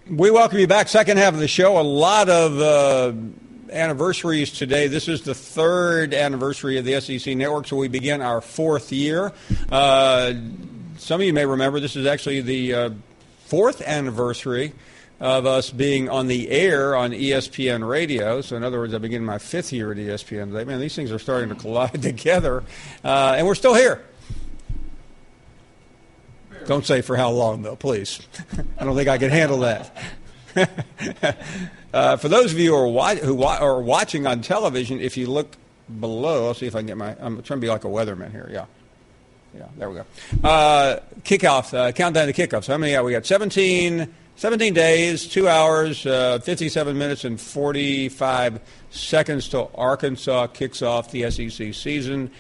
We welcome you back. Second half of the show. A lot of anniversaries today. This is the third anniversary of the SEC Network, so we begin our fourth year. Some of you may remember this is actually the fourth anniversary of us being on the air on ESPN radio. So in other words, I begin my fifth year at ESPN. Man, these things are starting to collide together. And we're still here. Don't say for how long, though, please. I don't think I can handle that. For those of you who are watching on television, if you look below, I'll see if I can get I'm trying to be like a weatherman here. Yeah, there we go. Kickoff, countdown to kickoff. So how many we got? 17 days, 2 hours, 57 minutes, and 45 seconds till Arkansas kicks off the SEC season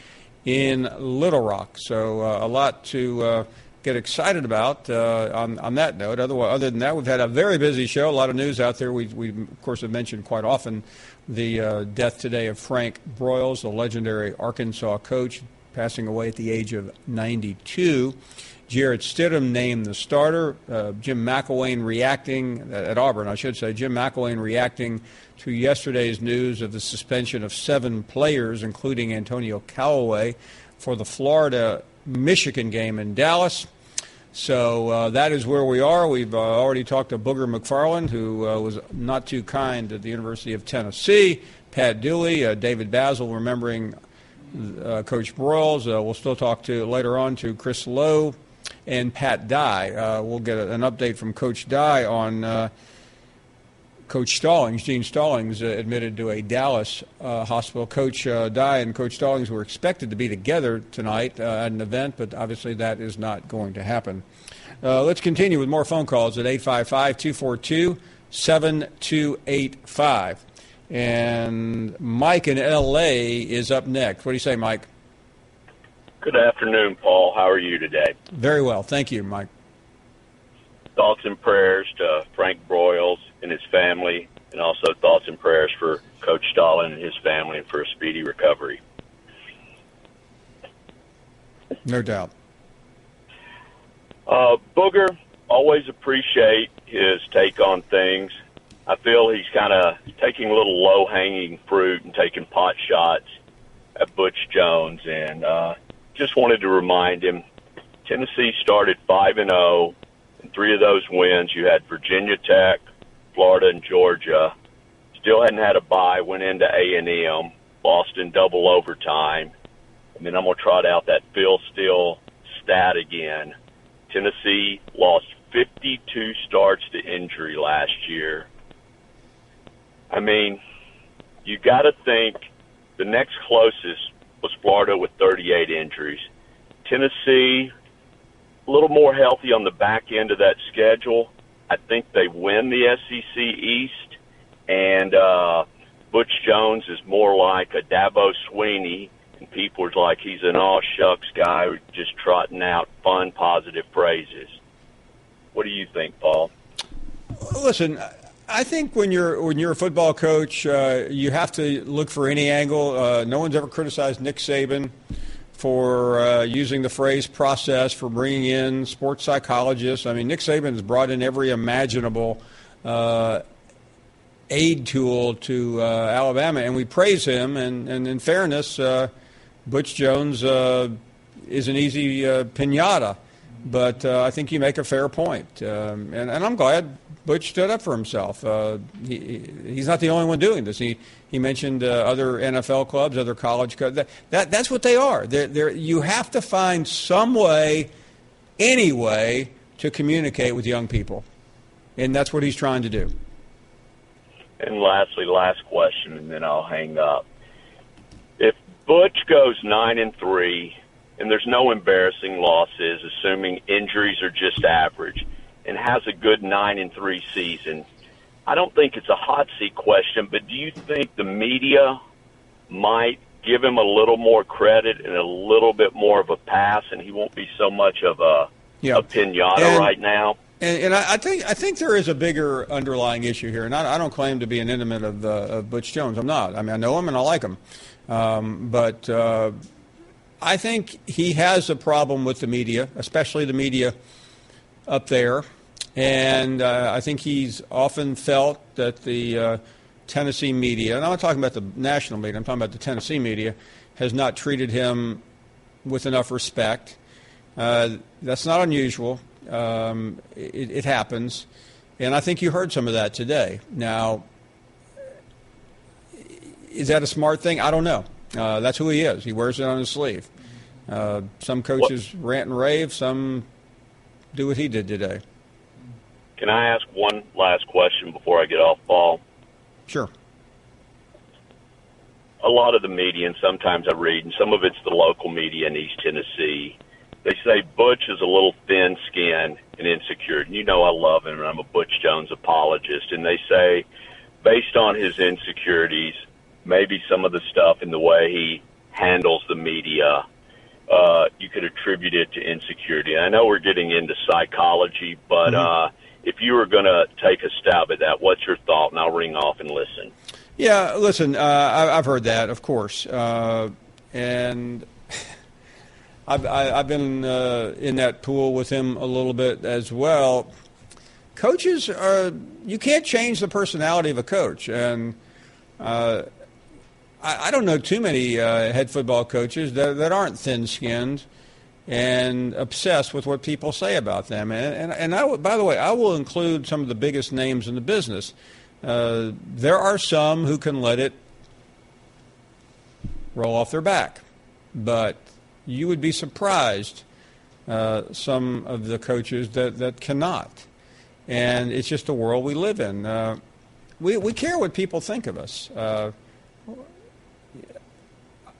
in Little Rock. So a lot to get excited about on that note. Other than that, we've had a very busy show, a lot of news out there. We of course, have mentioned quite often the death today of Frank Broyles, the legendary Arkansas coach, passing away at the age of 92. Jarrett Stidham named the starter. Jim McElwain reacting at Auburn, I should say. Jim McElwain reacting to yesterday's news of the suspension of 7 players, including Antonio Callaway, for the Florida-Michigan game in Dallas. So that is where we are. We've already talked to Booger McFarland, who was not too kind at the University of Tennessee. Pat Dooley, David Basil, remembering Coach Broyles. We'll still talk to later on to Chris Lowe and Pat Dye. We'll get an update from Coach Dye on Coach Stallings. Gene Stallings admitted to a Dallas hospital. Coach Dye and Coach Stallings were expected to be together tonight at an event, but obviously that is not going to happen. Let's continue with more phone calls at 855-242-7285. And Mike in L.A. is up next. What do you say, Mike? Good afternoon, Paul. How are you today? Very well. Thank you, Mike. Thoughts and prayers to Frank Broyles and his family, and also thoughts and prayers for Coach Stalin and his family and for a speedy recovery. No doubt. Booger, always appreciate his take on things. I feel he's kind of taking a little low-hanging fruit and taking pot shots at Butch Jones. And just wanted to remind him, Tennessee started 5-0. In 3 of those wins, you had Virginia Tech, Florida, and Georgia. Still hadn't had a bye, went into A&M, lost in double overtime. And then I'm going to trot out that Phil Steele stat again. Tennessee lost 52 starts to injury last year. I mean, you got to think the next closest was Florida with 38 injuries. Tennessee, a little more healthy on the back end of that schedule. I think they win the SEC East, and Butch Jones is more like a Dabo Sweeney, and people are like he's an all-shucks guy just trotting out fun, positive phrases. What do you think, Paul? Listen, I think when you're a football coach, you have to look for any angle. No one's ever criticized Nick Saban for using the phrase process, for bringing in sports psychologists. I mean, Nick Saban's brought in every imaginable aid tool to Alabama, and we praise him. And in fairness, Butch Jones is an easy pinata. But I think you make a fair point. And I'm glad Butch stood up for himself. He's not the only one doing this. He mentioned other NFL clubs, other college clubs. That's what they are. You have to find some way, any way, to communicate with young people. And that's what he's trying to do. And lastly, last question, and then I'll hang up. If Butch goes 9-3, and there's no embarrassing losses, assuming injuries are just average, and has a good 9-3 season, I don't think it's a hot seat question, but do you think the media might give him a little more credit and a little bit more of a pass, and he won't be so much of a pinata right now? And I think there is a bigger underlying issue here, and I don't claim to be an intimate of Butch Jones. I'm not. I mean, I know him and I like him, but I think he has a problem with the media, especially the media up there. And I think he's often felt that the Tennessee media, and I'm not talking about the national media, I'm talking about the Tennessee media, has not treated him with enough respect. That's not unusual. It happens. And I think you heard some of that today. Now, is that a smart thing? I don't know. That's who he is. He wears it on his sleeve. Some coaches rant and rave. Some do what he did today. Can I ask one last question before I get off ball? Sure. A lot of the media, and sometimes I read, and some of it's the local media in East Tennessee, they say Butch is a little thin-skinned and insecure. And you know I love him, and I'm a Butch Jones apologist. And they say, based on his insecurities, maybe some of the stuff in the way he handles the media, you could attribute it to insecurity. I know we're getting into psychology, but if you were going to take a stab at that, what's your thought? And I'll ring off and listen. Yeah, listen, I've heard that, of course. And I've been in that pool with him a little bit as well. Coaches you can't change the personality of a coach. And I don't know too many head football coaches that aren't thin-skinned and obsessed with what people say about them. And by the way, I will include some of the biggest names in the business. There are some who can let it roll off their back. But you would be surprised some of the coaches that cannot. And it's just the world we live in. We care what people think of us.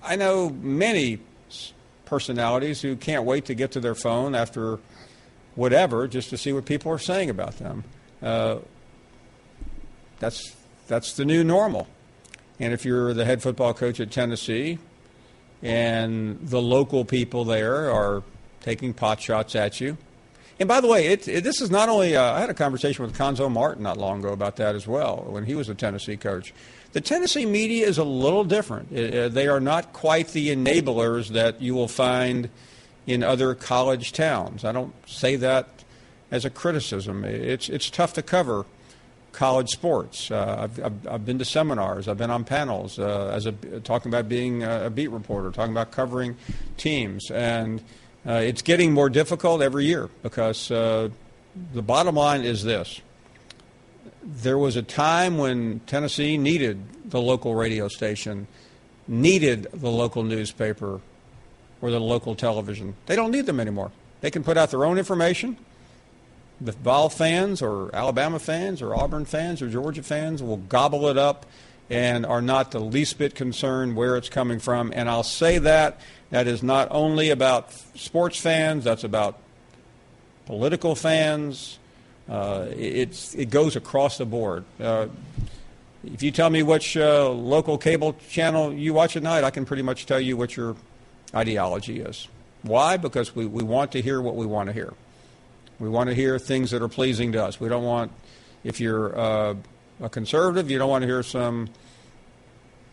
I know many personalities who can't wait to get to their phone after whatever just to see what people are saying about them. That's the new normal. And if you're the head football coach at Tennessee and the local people there are taking pot shots at you. And by the way, this is not only I had a conversation with Conzo Martin not long ago about that as well when he was a Tennessee coach. The Tennessee media is a little different. They are not quite the enablers that you will find in other college towns. I don't say that as a criticism. It's tough to cover college sports. I've been to seminars. I've been on panels talking about being a beat reporter, talking about covering teams. And it's getting more difficult every year because the bottom line is this. There was a time when Tennessee needed the local radio station, needed the local newspaper or the local television. They don't need them anymore. They can put out their own information. The Vol fans or Alabama fans or Auburn fans or Georgia fans will gobble it up and are not the least bit concerned where it's coming from. And I'll say that is not only about sports fans, that's about political fans. It goes across the board. If you tell me which local cable channel you watch at night, I can pretty much tell you what your ideology is. Why? Because we want to hear what we want to hear. We want to hear things that are pleasing to us. We don't want, if you're a conservative, you don't want to hear some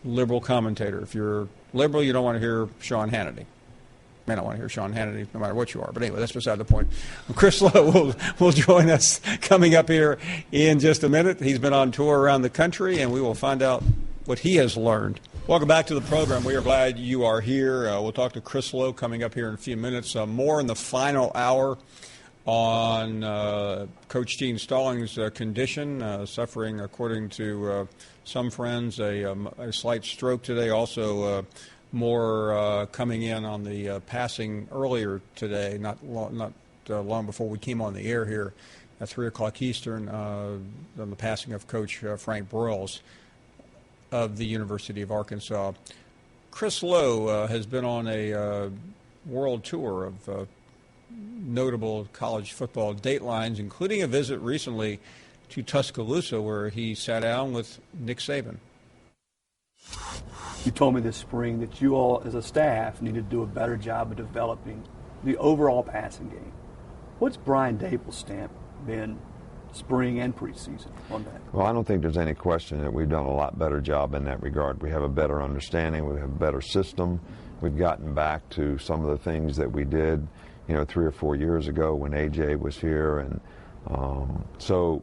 liberal commentator. If you're liberal, you don't want to hear Sean Hannity. You may not want to hear Sean Hannity no matter what you are. But anyway, that's beside the point. Chris Lowe will join us coming up here in just a minute. He's been on tour around the country, and we will find out what he has learned. Welcome back to the program. We are glad you are here. We'll talk to Chris Lowe coming up here in a few minutes. More in the final hour on Coach Gene Stallings' condition, suffering, according to some friends, a slight stroke today. Also, more coming in on the passing earlier today, not long before we came on the air here at 3 o'clock Eastern, on the passing of Coach Frank Broyles of the University of Arkansas. Chris Lowe has been on a world tour of notable college football datelines, including a visit recently to Tuscaloosa where he sat down with Nick Saban. You told me this spring that you all as a staff need to do a better job of developing the overall passing game. What's Brian Dable's stamp been spring and preseason on that? Well, I don't think there's any question that we've done a lot better job in that regard. We have a better understanding. We have a better system. We've gotten back to some of the things that we did 3 or 4 years ago when A.J. was here, and So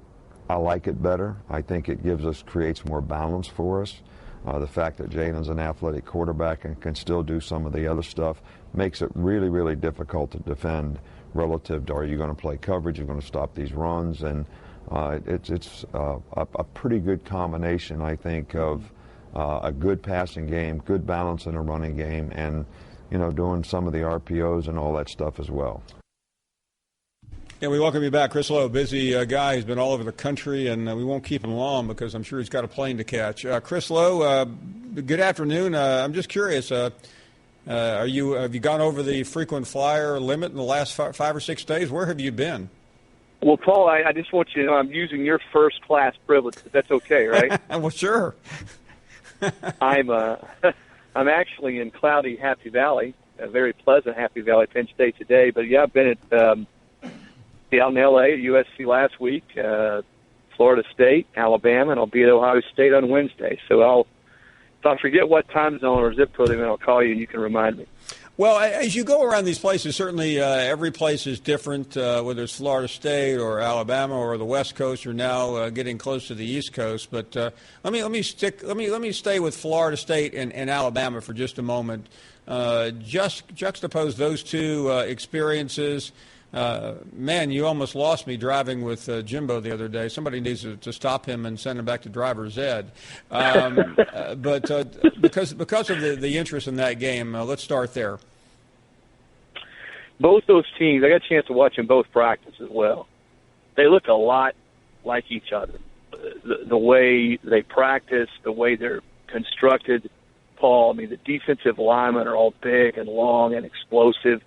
I like it better. I think it creates more balance for us. The fact that Jalen's an athletic quarterback and can still do some of the other stuff makes it really, really difficult to defend relative to, are you going to play coverage, you're going to stop these runs, and it's a pretty good combination, I think, of a good passing game, good balance in a running game, and doing some of the RPOs and all that stuff as well. Yeah, we welcome you back. Chris Lowe, busy guy. He's been all over the country, and we won't keep him long because I'm sure he's got a plane to catch. Chris Lowe, good afternoon. I'm just curious, have you gone over the frequent flyer limit in the last 5 or 6 days? Where have you been? Well, Paul, I just want you to know I'm using your first-class privilege. That's okay, right? Well, sure. I'm actually in cloudy Happy Valley, a very pleasant Happy Valley, Penn State today. But, yeah, I've been out in L.A., at USC last week, Florida State, Alabama, and I'll be at Ohio State on Wednesday. So if I forget what time zone or zip code, then I'll call you and you can remind me. Well, as you go around these places, certainly every place is different, whether it's Florida State or Alabama or the West Coast, or now getting close to the East Coast. But let me stay with Florida State and Alabama for just a moment. Just juxtapose those two experiences. Man, you almost lost me driving with Jimbo the other day. Somebody needs to stop him and send him back to driver's ed. But because of the interest in that game, let's start there. Both those teams, I got a chance to watch them both practice as well. They look a lot like each other. The way they practice, the way they're constructed, Paul, I mean, the defensive linemen are all big and long and explosive.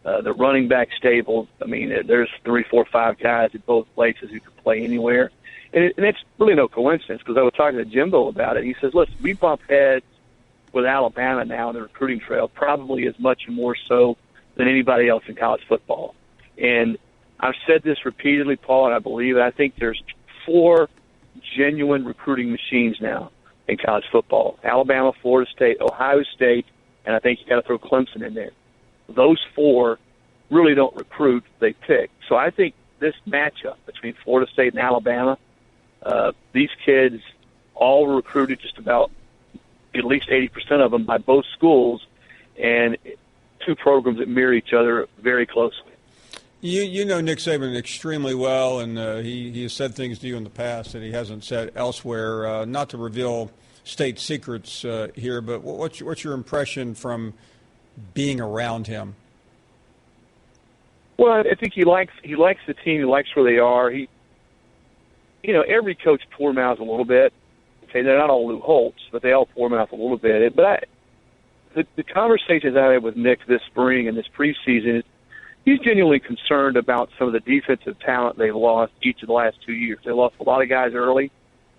The running back stable, I mean, there's 3, 4, 5 guys at both places who can play anywhere. And it's really no coincidence, because I was talking to Jimbo about it. He says, listen, we bump heads with Alabama now in the recruiting trail, probably as much and more so than anybody else in college football. And I've said this repeatedly, Paul, and I believe it. I think there's 4 genuine recruiting machines now in college football: Alabama, Florida State, Ohio State, and I think you got to throw Clemson in there. Those 4 really don't recruit, they pick. So I think this matchup between Florida State and Alabama, these kids all recruited, just about at least 80% of them, by both schools, and 2 programs that mirror each other very closely. You know Nick Saban extremely well, and he has said things to you in the past that he hasn't said elsewhere. Not to reveal state secrets here, but what's your impression from being around him? Well, I think he likes the team. He likes where they are. Every coach pour mouths a little bit. Okay, they're not all Lou Holtz, but they all pour mouth a little bit. But the conversations I had with Nick this spring and this preseason, he's genuinely concerned about some of the defensive talent they've lost each of the last 2 years. They lost a lot of guys early,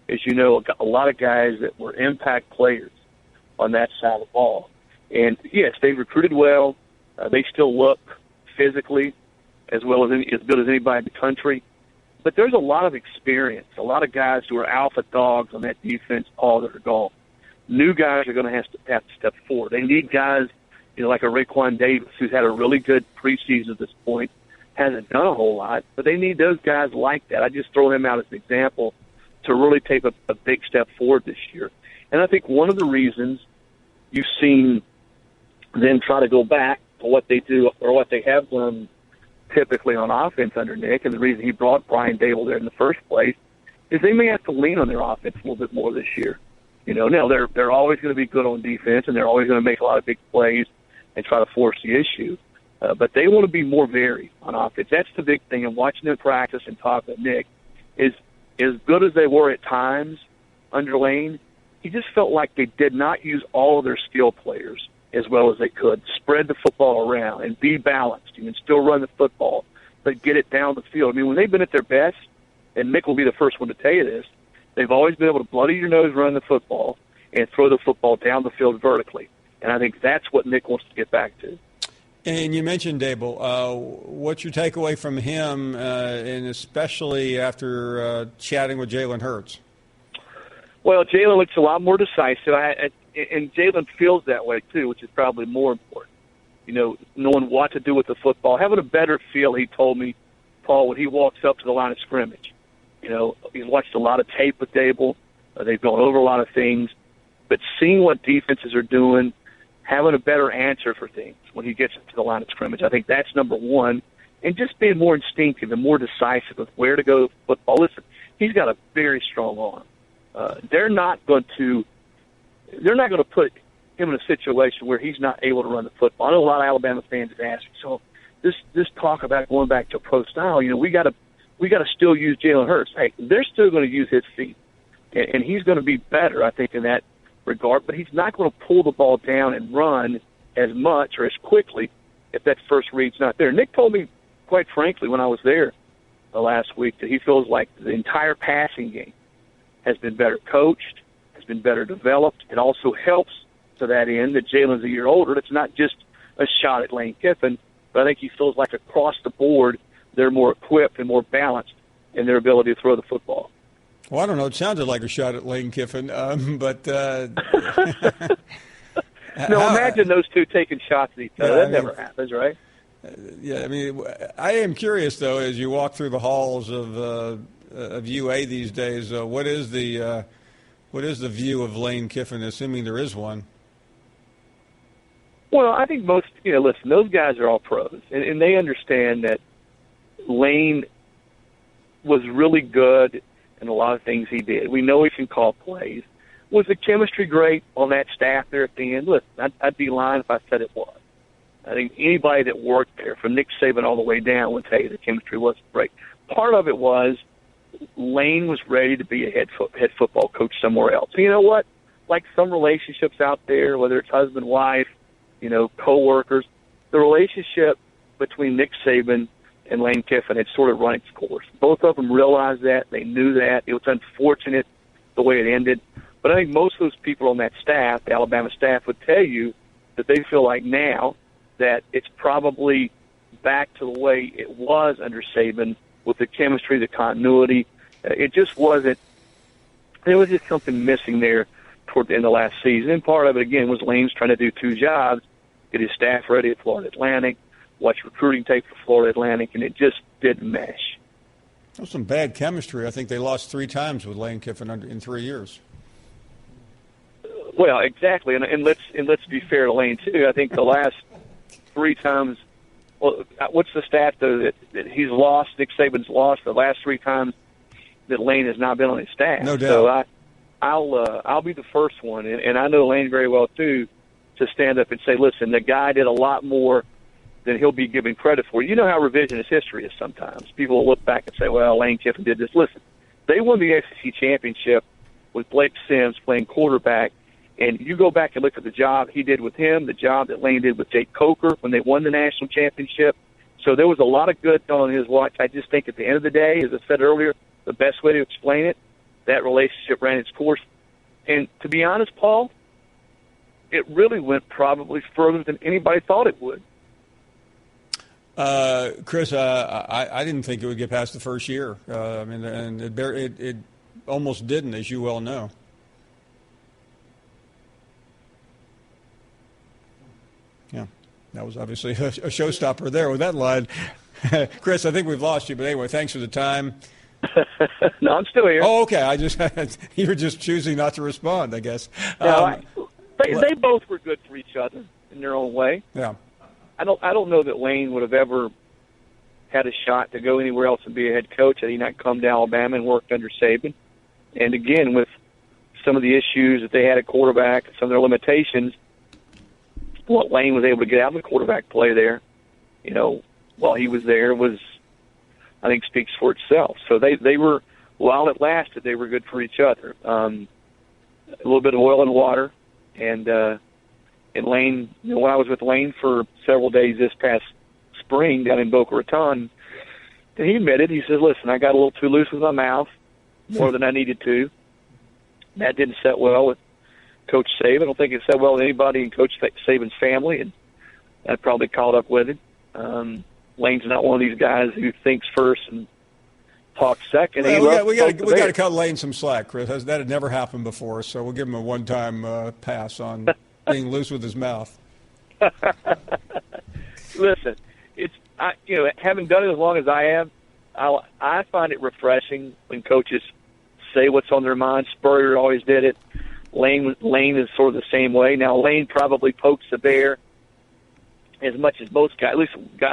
as you know, a lot of guys that were impact players on that side of the ball. And yes, they recruited well. They still look physically as good as anybody in the country. But there's a lot of experience, a lot of guys who are alpha dogs on that defense, all that are gone. New guys are going to have to step forward. They need guys, like a Raekwon Davis, who's had a really good preseason at this point, hasn't done a whole lot, but they need those guys like that. I just throw him out as an example to really take a big step forward this year. And I think one of the reasons you've seen them try to go back to what they do or what they have done typically on offense under Nick, and the reason he brought Brian Dable there in the first place, is they may have to lean on their offense a little bit more this year. Now they're always going to be good on defense, and they're always going to make a lot of big plays and try to force the issue. But they want to be more varied on offense. That's the big thing. And watching them practice and talk to Nick, is as good as they were at times under Lane, he just felt like they did not use all of their skill players as well as they could. Spread the football around and be balanced. You can still run the football, but get it down the field. I mean, when they've been at their best, and Nick will be the first one to tell you this, they've always been able to bloody your nose, run the football, and throw the football down the field vertically. And I think that's what Nick wants to get back to. And you mentioned Dable. What's your takeaway from him, and especially after chatting with Jalen Hurts? Well, Jalen looks a lot more decisive, and Jalen feels that way too, which is probably more important. Knowing what to do with the football, having a better feel, he told me, Paul, when he walks up to the line of scrimmage. You know, he's watched a lot of tape with Dable. They've gone over a lot of things. But seeing what defenses are doing, having a better answer for things when he gets to the line of scrimmage, I think that's number one. And just being more instinctive and more decisive of where to go with football. Listen, he's got a very strong arm. They're not going to put him in a situation where he's not able to run the football. I know a lot of Alabama fans have asked me, so this talk about going back to pro style, you know, we got to still use Jalen Hurts. Hey, they're still going to use his feet, and he's going to be better, I think, in that regard. But he's not going to pull the ball down and run as much or as quickly if that first read's not there. Nick told me, quite frankly, when I was there last week, that he feels like the entire passing game has been better coached, has been better developed. It also helps to that end that Jalen's a year older. It's not just a shot at Lane Kiffin, but I think he feels like across the board they're more equipped and more balanced in their ability to throw the football. Well, I don't know. It sounded like a shot at Lane Kiffin, but no, imagine those two taking shots at each other. That never happens, right? Yeah, I mean, I am curious though, as you walk through the halls of UA these days, what is the view of Lane Kiffin, assuming there is one? Well, I think most, listen, those guys are all pros, and they understand that Lane was really good in a lot of things he did. We know he can call plays. Was the chemistry great on that staff there at the end? Listen, I'd be lying if I said it was. I think anybody that worked there, from Nick Saban all the way down, would tell you the chemistry wasn't great. Part of it was Lane was ready to be a head football coach somewhere else. And you know what? Like some relationships out there, whether it's husband, wife, co-workers, the relationship between Nick Saban and Lane Kiffin had sort of run its course. Both of them realized that. They knew that. It was unfortunate the way it ended. But I think most of those people on that staff, the Alabama staff, would tell you that they feel like now that it's probably back to the way it was under Saban with the chemistry, the continuity. It just wasn't – there was just something missing there toward the end of last season. And part of it, again, was Lane's trying to do two jobs, get his staff ready at Florida Atlantic, watch recruiting tape for Florida Atlantic, and it just didn't mesh. That was some bad chemistry. I think they lost 3 times with Lane Kiffin in 3 years. Well, exactly, and let's be fair to Lane too. I think the last 3 times. Well, what's the stat though that he's lost? Nick Saban's lost the last 3 times that Lane has not been on his staff. No doubt. So I'll be the first one, and I know Lane very well too, to stand up and say, listen, the guy did a lot more than he'll be given credit for. You know how revisionist history is sometimes. People will look back and say, well, Lane Kiffin did this. Listen, they won the SEC championship with Blake Sims playing quarterback, and you go back and look at the job he did with him, the job that Lane did with Jake Coker when they won the national championship. So there was a lot of good on his watch. I just think at the end of the day, as I said earlier, the best way to explain it, that relationship ran its course. And to be honest, Paul, it really went probably further than anybody thought it would. Chris, I didn't think it would get past the first year. And it almost didn't, as you well know. Yeah, that was obviously a showstopper there with that line. Chris, I think we've lost you, but anyway, thanks for the time. No, I'm still here. Oh, okay. You were just choosing not to respond, I guess. No, they both were good for each other in their own way. Yeah. I don't know that Lane would have ever had a shot to go anywhere else and be a head coach had he not come to Alabama and worked under Saban. And again, with some of the issues that they had at quarterback, some of their limitations, what Lane was able to get out of the quarterback play there, while he was there was, I think, speaks for itself. So they were, while it lasted, they were good for each other. A little bit of oil and water, and Lane, when I was with Lane for several days this past spring down in Boca Raton, and he admitted, he says, listen, I got a little too loose with my mouth, more than I needed to. That didn't set well with Coach Saban. I don't think it set well with anybody in Coach Saban's family, and that probably caught up with it. Lane's not one of these guys who thinks first and talks second. Well, we got to cut Lane some slack, Chris. That had never happened before, so we'll give him a one-time pass on being loose with his mouth. Listen, having done it as long as I have, I find it refreshing when coaches say what's on their mind. Spurrier always did it. Lane is sort of the same way. Now, Lane probably pokes the bear as much as most guys, at least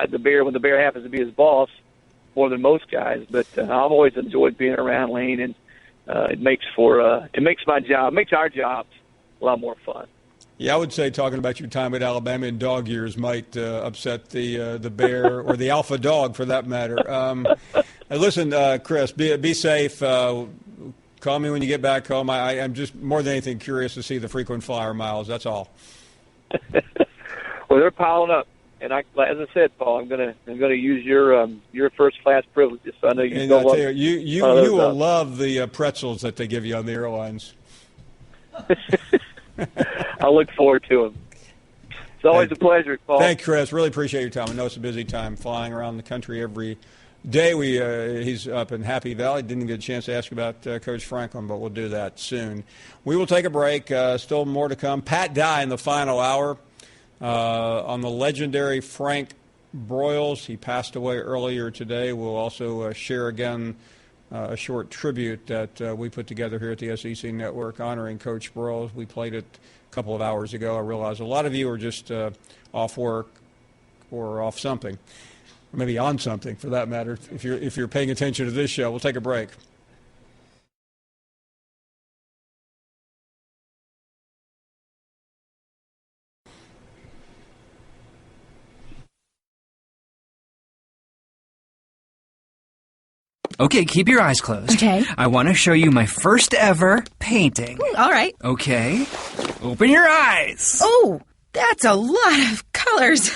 the bear when the bear happens to be his boss, more than most guys. But I've always enjoyed being around Lane, and it makes our jobs a lot more fun. Yeah, I would say talking about your time at Alabama in dog years might upset the bear or the alpha dog for that matter. Listen, Chris, be safe. Call me when you get back home. I'm just more than anything curious to see the frequent flyer miles. That's all. Well, they're piling up, and as I said, Paul, I'm gonna use your first class privileges. So I know you. And I'll tell you will love the pretzels that they give you on the airlines. I look forward to them. It's always a pleasure, Paul. Thank you, Chris. Really appreciate your time. I know it's a busy time flying around the country every day. He's up in Happy Valley. Didn't get a chance to ask you about Coach Franklin, but we'll do that soon. We will take a break. Still more to come. Pat Dye in the final hour on the legendary Frank Broyles. He passed away earlier today. We'll also share again a short tribute that we put together here at the SEC Network honoring Coach Broyles. We played it a couple of hours ago. I realize a lot of you are just off work or off something, or maybe on something for that matter. If you're paying attention to this show, we'll take a break. Okay, keep your eyes closed. Okay. I want to show you my first ever painting. All right. Okay. Open your eyes. Oh, that's a lot of colors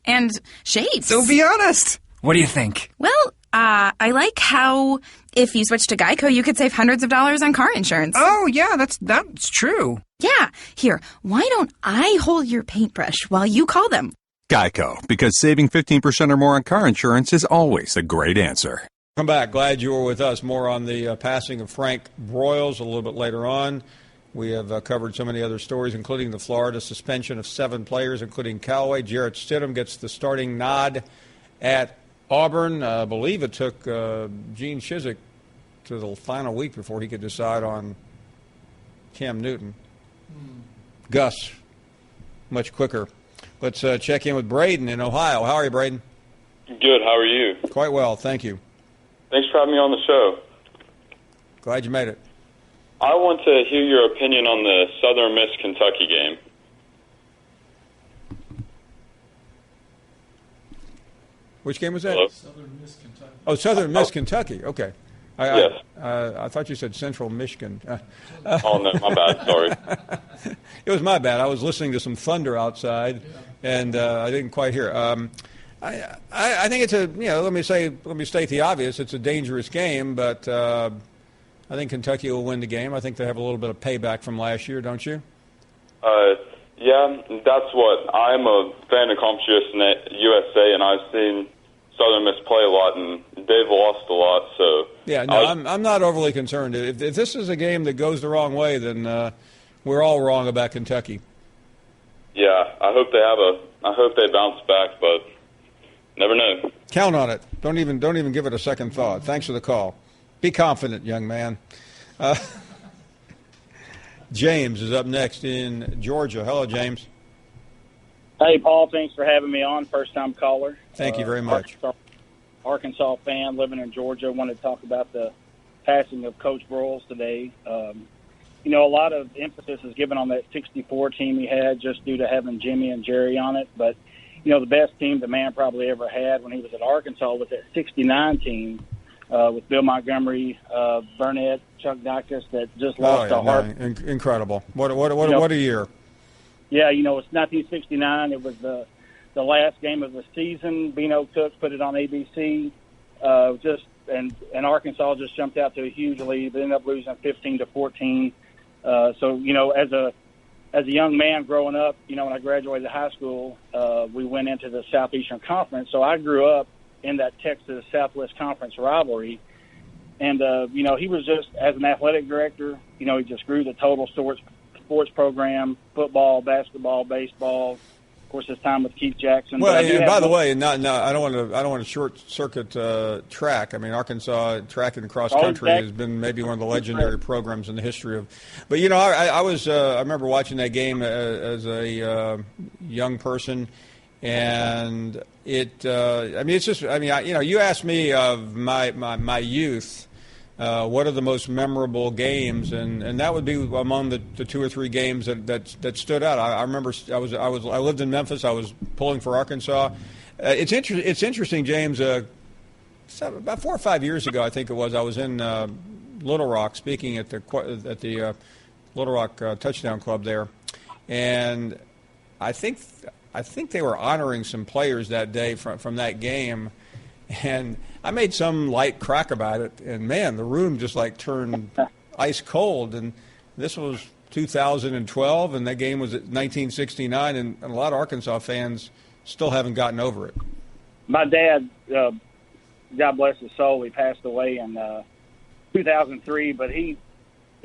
and shapes. So be honest. What do you think? Well, I like how if you switch to Geico, you could save hundreds of dollars on car insurance. Oh, yeah, that's true. Yeah. Here, why don't I hold your paintbrush while you call them? Geico, because saving 15% or more on car insurance is always a great answer. Come back. Glad you were with us. More on the passing of Frank Broyles a little bit later on. We have covered so many other stories, including the Florida suspension of 7 players, including Callaway. Jarrett Stidham gets the starting nod at Auburn. I believe it took Gene Chizik to the final week before he could decide on Cam Newton. Gus, much quicker. Let's check in with Braden in Ohio. How are you, Braden? Good. How are you? Quite well, thank you. Thanks for having me on the show. Glad you made it. I want to hear your opinion on the Southern Miss Kentucky game. Which game was that? Hello? Southern Miss Kentucky. Oh, Southern Miss Kentucky. Okay. Yes. I thought you said Central Michigan. Oh, no, my bad. Sorry. It was my bad. I was listening to some thunder outside, and I didn't quite hear. I think it's let me state the obvious. It's a dangerous game, but I think Kentucky will win the game. I think they have a little bit of payback from last year, don't you? Yeah, that's what I'm a fan of Conference USA, and I've seen Southern Miss play a lot, and they've lost a lot. So yeah, no, I'm not overly concerned. If this is a game that goes the wrong way, then we're all wrong about Kentucky. Yeah, I hope they bounce back, but never know. Count on it. Don't even give it a second thought. Thanks for the call. Be confident, young man. James is up next in Georgia. Hello, James. Hey, Paul. Thanks for having me on. First-time caller. Thank you very much. Arkansas fan living in Georgia. Wanted to talk about the passing of Coach Broyles today. A lot of emphasis is given on that 64 team he had just due to having Jimmy and Jerry on it. But, the best team the man probably ever had when he was at Arkansas was that 69 team with Bill Montgomery, Burnett, Chuck Dacus that just lost the heart. Incredible. What a year. Yeah, it's 1969. It was the last game of the season. Beano Cook put it on ABC. And Arkansas just jumped out to a huge lead. They ended up losing 15-14. As a young man growing up, when I graduated high school, we went into the Southeastern Conference. So I grew up in that Texas Southwest Conference rivalry. And, he was just, as an athletic director, he just grew the total sports program, football, basketball, baseball, Of course, his time with Keith Jackson. Well, and by the way, I don't want to short circuit track. I mean, Arkansas track and cross country has been maybe one of the legendary programs in the history of. But you know, I remember watching that game as a young person, and it. I mean, it's just. I mean, you asked me of my youth. What are the most memorable games? And that would be among the 2 or 3 games that stood out. I remember I lived in Memphis. I was pulling for Arkansas. It's interesting, James. About 4 or 5 years ago, I think it was. I was in Little Rock speaking at the Little Rock Touchdown Club there, and I think they were honoring some players that day from that game. And I made some light crack about it, and man, the room just like turned ice cold. And this was 2012, and that game was at 1969, and a lot of Arkansas fans still haven't gotten over it. My dad, God bless his soul, he passed away in 2003, but he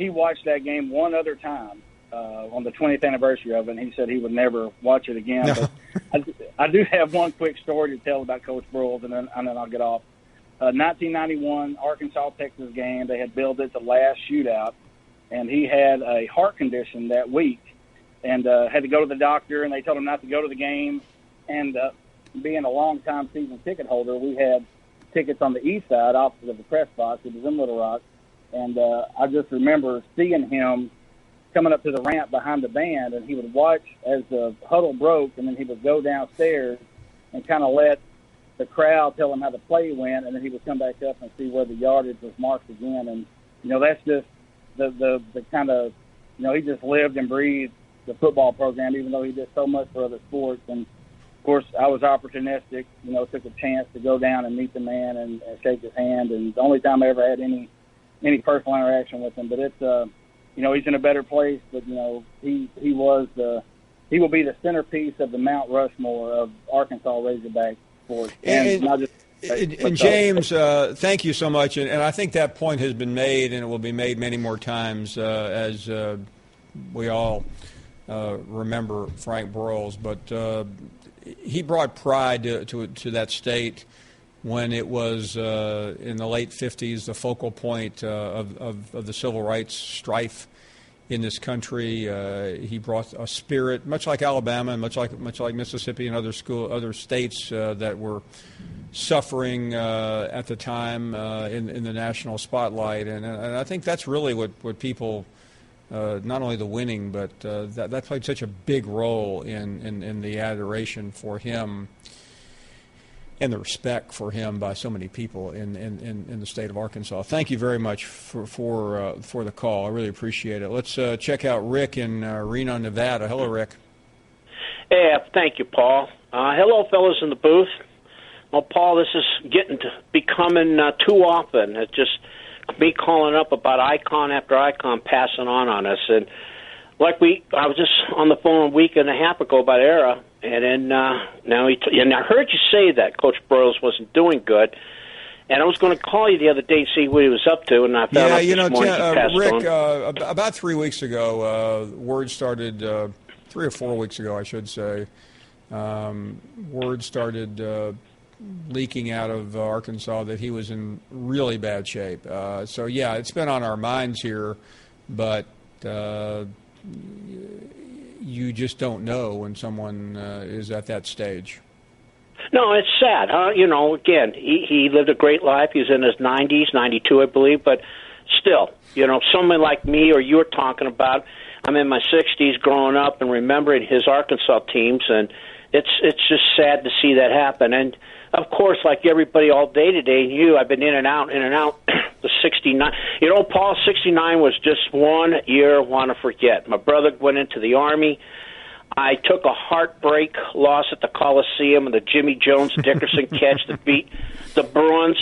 watched that game one other time on the 20th anniversary of it, and he said he would never watch it again. No. But I do have one quick story to tell about Coach Broyles, and then I'll get off. 1991 Arkansas-Texas game, they had billed it the last shootout, and he had a heart condition that week and had to go to the doctor, and they told him not to go to the game. And being a long-time season ticket holder, we had tickets on the east side opposite of the press box. It was in Little Rock. And I just remember seeing him coming up to the ramp behind the band, and he would watch as the huddle broke, and then he would go downstairs and kind of let the crowd tell him how the play went, and then he would come back up and see where the yardage was marked again. And, you know, that's just the kind of, you know, he just lived and breathed the football program, even though he did so much for other sports. And, of course, I was opportunistic, you know, took a chance to go down and meet the man and shake his hand. And the only time I ever had any personal interaction with him. But it's, you know, he's in a better place, but, you know, he will be the centerpiece of the Mount Rushmore of Arkansas Razorback sports. And James, thank you so much. And I think that point has been made, and it will be made many more times as we all remember Frank Broyles. But he brought pride to that state when it was in the late 50s, the focal point of the civil rights strife in this country. He brought a spirit, much like Alabama and much like Mississippi and other states that were suffering at the time in the national spotlight. And I think that's really what people, not only the winning, but that played such a big role in the adoration for him and the respect for him by so many people in the state of Arkansas. Thank you very much for the call. I really appreciate it. Let's check out Rick in Reno, Nevada. Hello, Rick. Yeah, thank you, Paul. Hello, fellas in the booth. Well, Paul, this is becoming too often. It's just me calling up about icon after icon passing on us. And I was just on the phone a week and a half ago about Era, and then now and I heard you say that Coach Broyles wasn't doing good, and I was going to call you the other day and see what he was up to, and I found out this morning he passed Rick, on. About 3 weeks ago, word started, 3 or 4 weeks ago, I should say, word started leaking out of Arkansas that he was in really bad shape. So, yeah, it's been on our minds here, but you just don't know when someone is at that stage. No, it's sad. You know, again, he lived a great life. He was in his 90s, 92, I believe, but still, you know, someone like me or you were talking about, I'm in my 60s growing up and remembering his Arkansas teams, and it's just sad to see that happen. And, of course, like everybody all day today, I've been in and out, the 69. You know, Paul, 69 was just one year I want to forget. My brother went into the Army. I took a heartbreak loss at the Coliseum and the Jimmy Jones-Dickerson catch that beat the Bruins.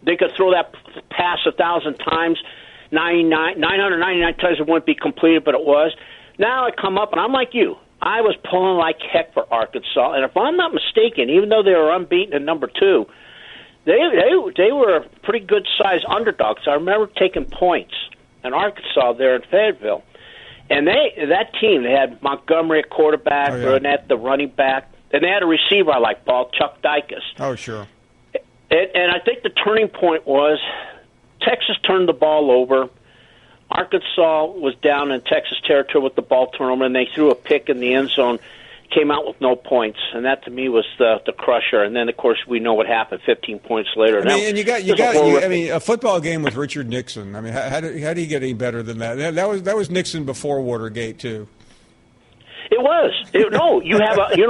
They could throw that pass 1,000 times. 999 times it wouldn't be completed, but it was. Now I come up, and I'm like you. I was pulling like heck for Arkansas, and if I'm not mistaken, even though they were unbeaten at number 2, they were a pretty good-sized underdogs. I remember taking points in Arkansas there in Fayetteville. And that team, they had Montgomery at quarterback, Burnett the running back, and they had a receiver I like, Chuck Dykes. Oh, sure. And I think the turning point was Texas turned the ball over. Arkansas was down in Texas territory with the ball turnover, and they threw a pick in the end zone, came out with no points, and that to me was the crusher. And then, of course, we know what happened 15 points later. I mean, a football game with Richard Nixon. I mean, how do you get any better than that? That was Nixon before Watergate too. It was. You know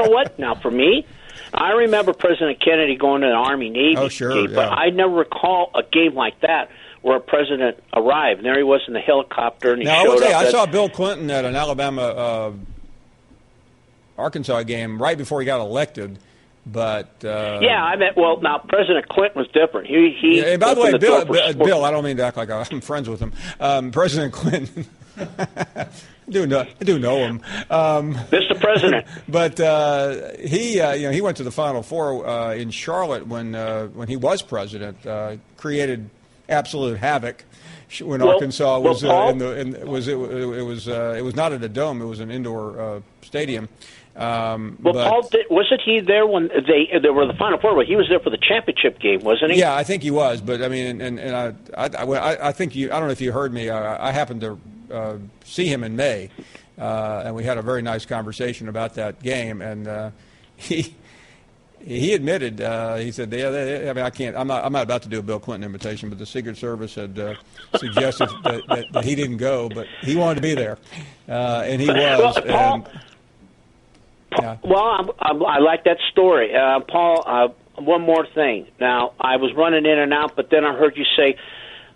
what? Now, for me, I remember President Kennedy going to the Army-Navy game, but I never recall a game like that where a president arrived. And there he was in the helicopter, and he showed up. I saw Bill Clinton at an Alabama-Arkansas game right before he got elected. But now President Clinton was different. He and by the way, Bill, I don't mean to act like I'm friends with him. President Clinton. I do know him, Mr. President. But he went to the Final Four in Charlotte when he was president. Created absolute havoc when Arkansas was it was not at a dome; it was an indoor stadium. Paul, wasn't he there when they were the Final Four? But he was there for the championship game, wasn't he? Yeah, I think he was. But I mean, I think you. I don't know if you heard me. I happened to see him in May, and we had a very nice conversation about that game. And he admitted, he said, I mean, I can't. I'm not about to do a Bill Clinton invitation, but the Secret Service had suggested that he didn't go, but he wanted to be there, and he was. Well, I like that story, Paul. One more thing. Now, I was running in and out, but then I heard you say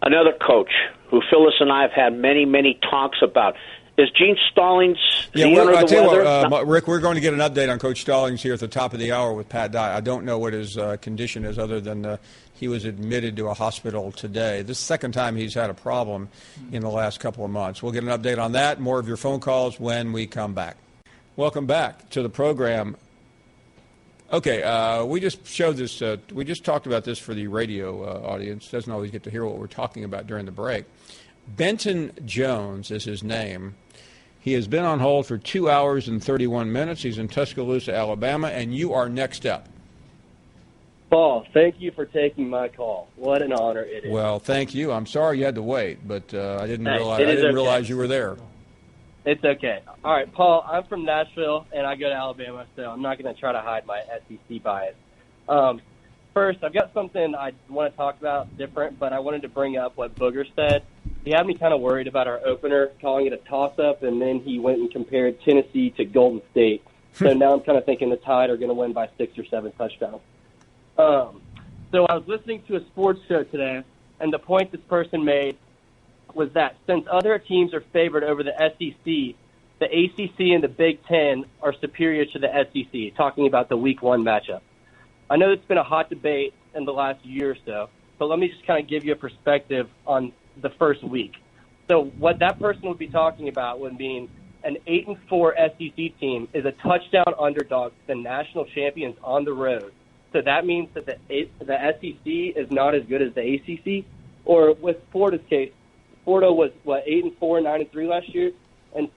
another coach who Phyllis and I have had many, many talks about. Is Gene Stallings I'll tell you what, Rick, we're going to get an update on Coach Stallings here at the top of the hour with Pat Dye. I don't know what his condition is other than he was admitted to a hospital today. This is the second time he's had a problem in the last couple of months. We'll get an update on that. More of your phone calls when we come back. Welcome back to the program. Okay, we just showed this. We just talked about this for the radio audience. Doesn't always get to hear what we're talking about during the break. Benton Jones is his name. He has been on hold for 2 hours and 31 minutes. He's in Tuscaloosa, Alabama, and you are next up. Paul, thank you for taking my call. What an honor it is. Well, thank you. I'm sorry you had to wait, but I didn't realize you were there. It's okay. All right, Paul, I'm from Nashville, and I go to Alabama, so I'm not going to try to hide my SEC bias. First, I've got something I want to talk about different, but I wanted to bring up what Booger said. He had me kind of worried about our opener, calling it a toss-up, and then he went and compared Tennessee to Golden State. So now I'm kind of thinking the Tide are going to win by 6 or 7 touchdowns. So I was listening to a sports show today, and the point this person made was that since other teams are favored over the SEC, the ACC and the Big Ten are superior to the SEC, talking about the Week 1 matchup. I know it's been a hot debate in the last year or so, but let me just kind of give you a perspective on the first week. So what that person would be talking about would mean an 8-4 SEC team is a touchdown underdog to the national champions on the road. So that means that the SEC is not as good as the ACC. Or with Florida's case, Florida was 8-4, 9-3 last year, and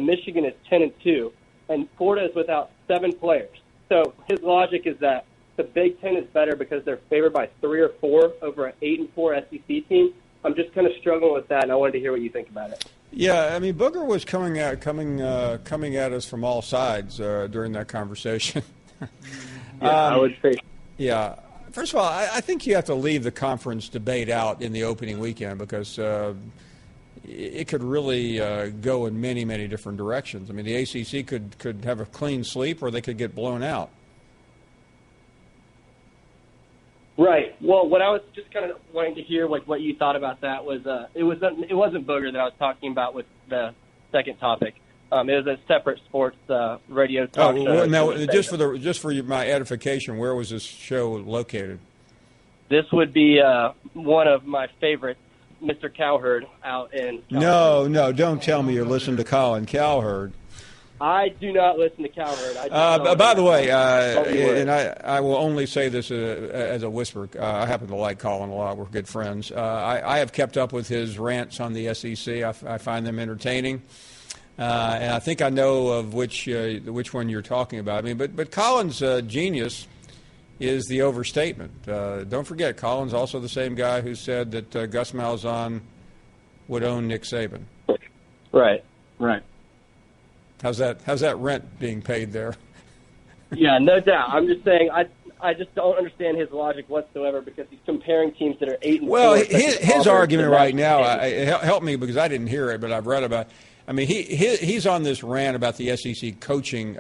Michigan is 10-2, and Florida is without 7 players. So his logic is that the Big Ten is better because they're favored by 3 or 4 over an 8-4 SEC team. I'm just kind of struggling with that, and I wanted to hear what you think about it. Yeah, I mean, Booger was coming at us from all sides during that conversation. I would say. Yeah. First of all, I think you have to leave the conference debate out in the opening weekend because it could really go in many, many different directions. I mean, the ACC could have a clean sweep or they could get blown out. Right. Well, what I was just kind of wanting to hear, like what you thought about that was it wasn't Booger that I was talking about with the second topic. It was a separate sports radio talk show. Now, just for my edification, where was this show located? This would be one of my favorites, Mr. Cowherd, out in. No, don't tell me you're listening to Colin Cowherd. I do not listen to Cowherd. By the way, and I will only say this as a whisper. I happen to like Colin a lot. We're good friends. I have kept up with his rants on the SEC. I find them entertaining. And I think I know of which one you're talking about. I mean, but Colin's genius is the overstatement. Don't forget, Colin's also the same guy who said that Gus Malzahn would own Nick Saban. Right. How's that rent being paid there? Yeah, no doubt. I'm just saying I just don't understand his logic whatsoever because he's comparing teams that are 8-4. Well, his argument right now, help me because I didn't hear it, but I've read about it. I mean, he's on this rant about the SEC coaching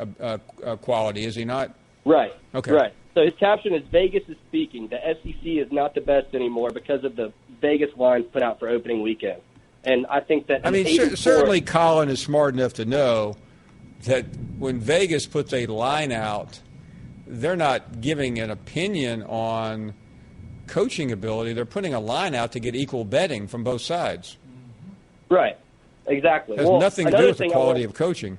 quality, is he not? Right. Okay. Right. So his caption is Vegas is speaking. The SEC is not the best anymore because of the Vegas lines put out for opening weekend. And I think that certainly Colin is smart enough to know that when Vegas puts a line out, they're not giving an opinion on coaching ability. They're putting a line out to get equal betting from both sides. Right. Exactly. It has nothing to do with the quality of coaching.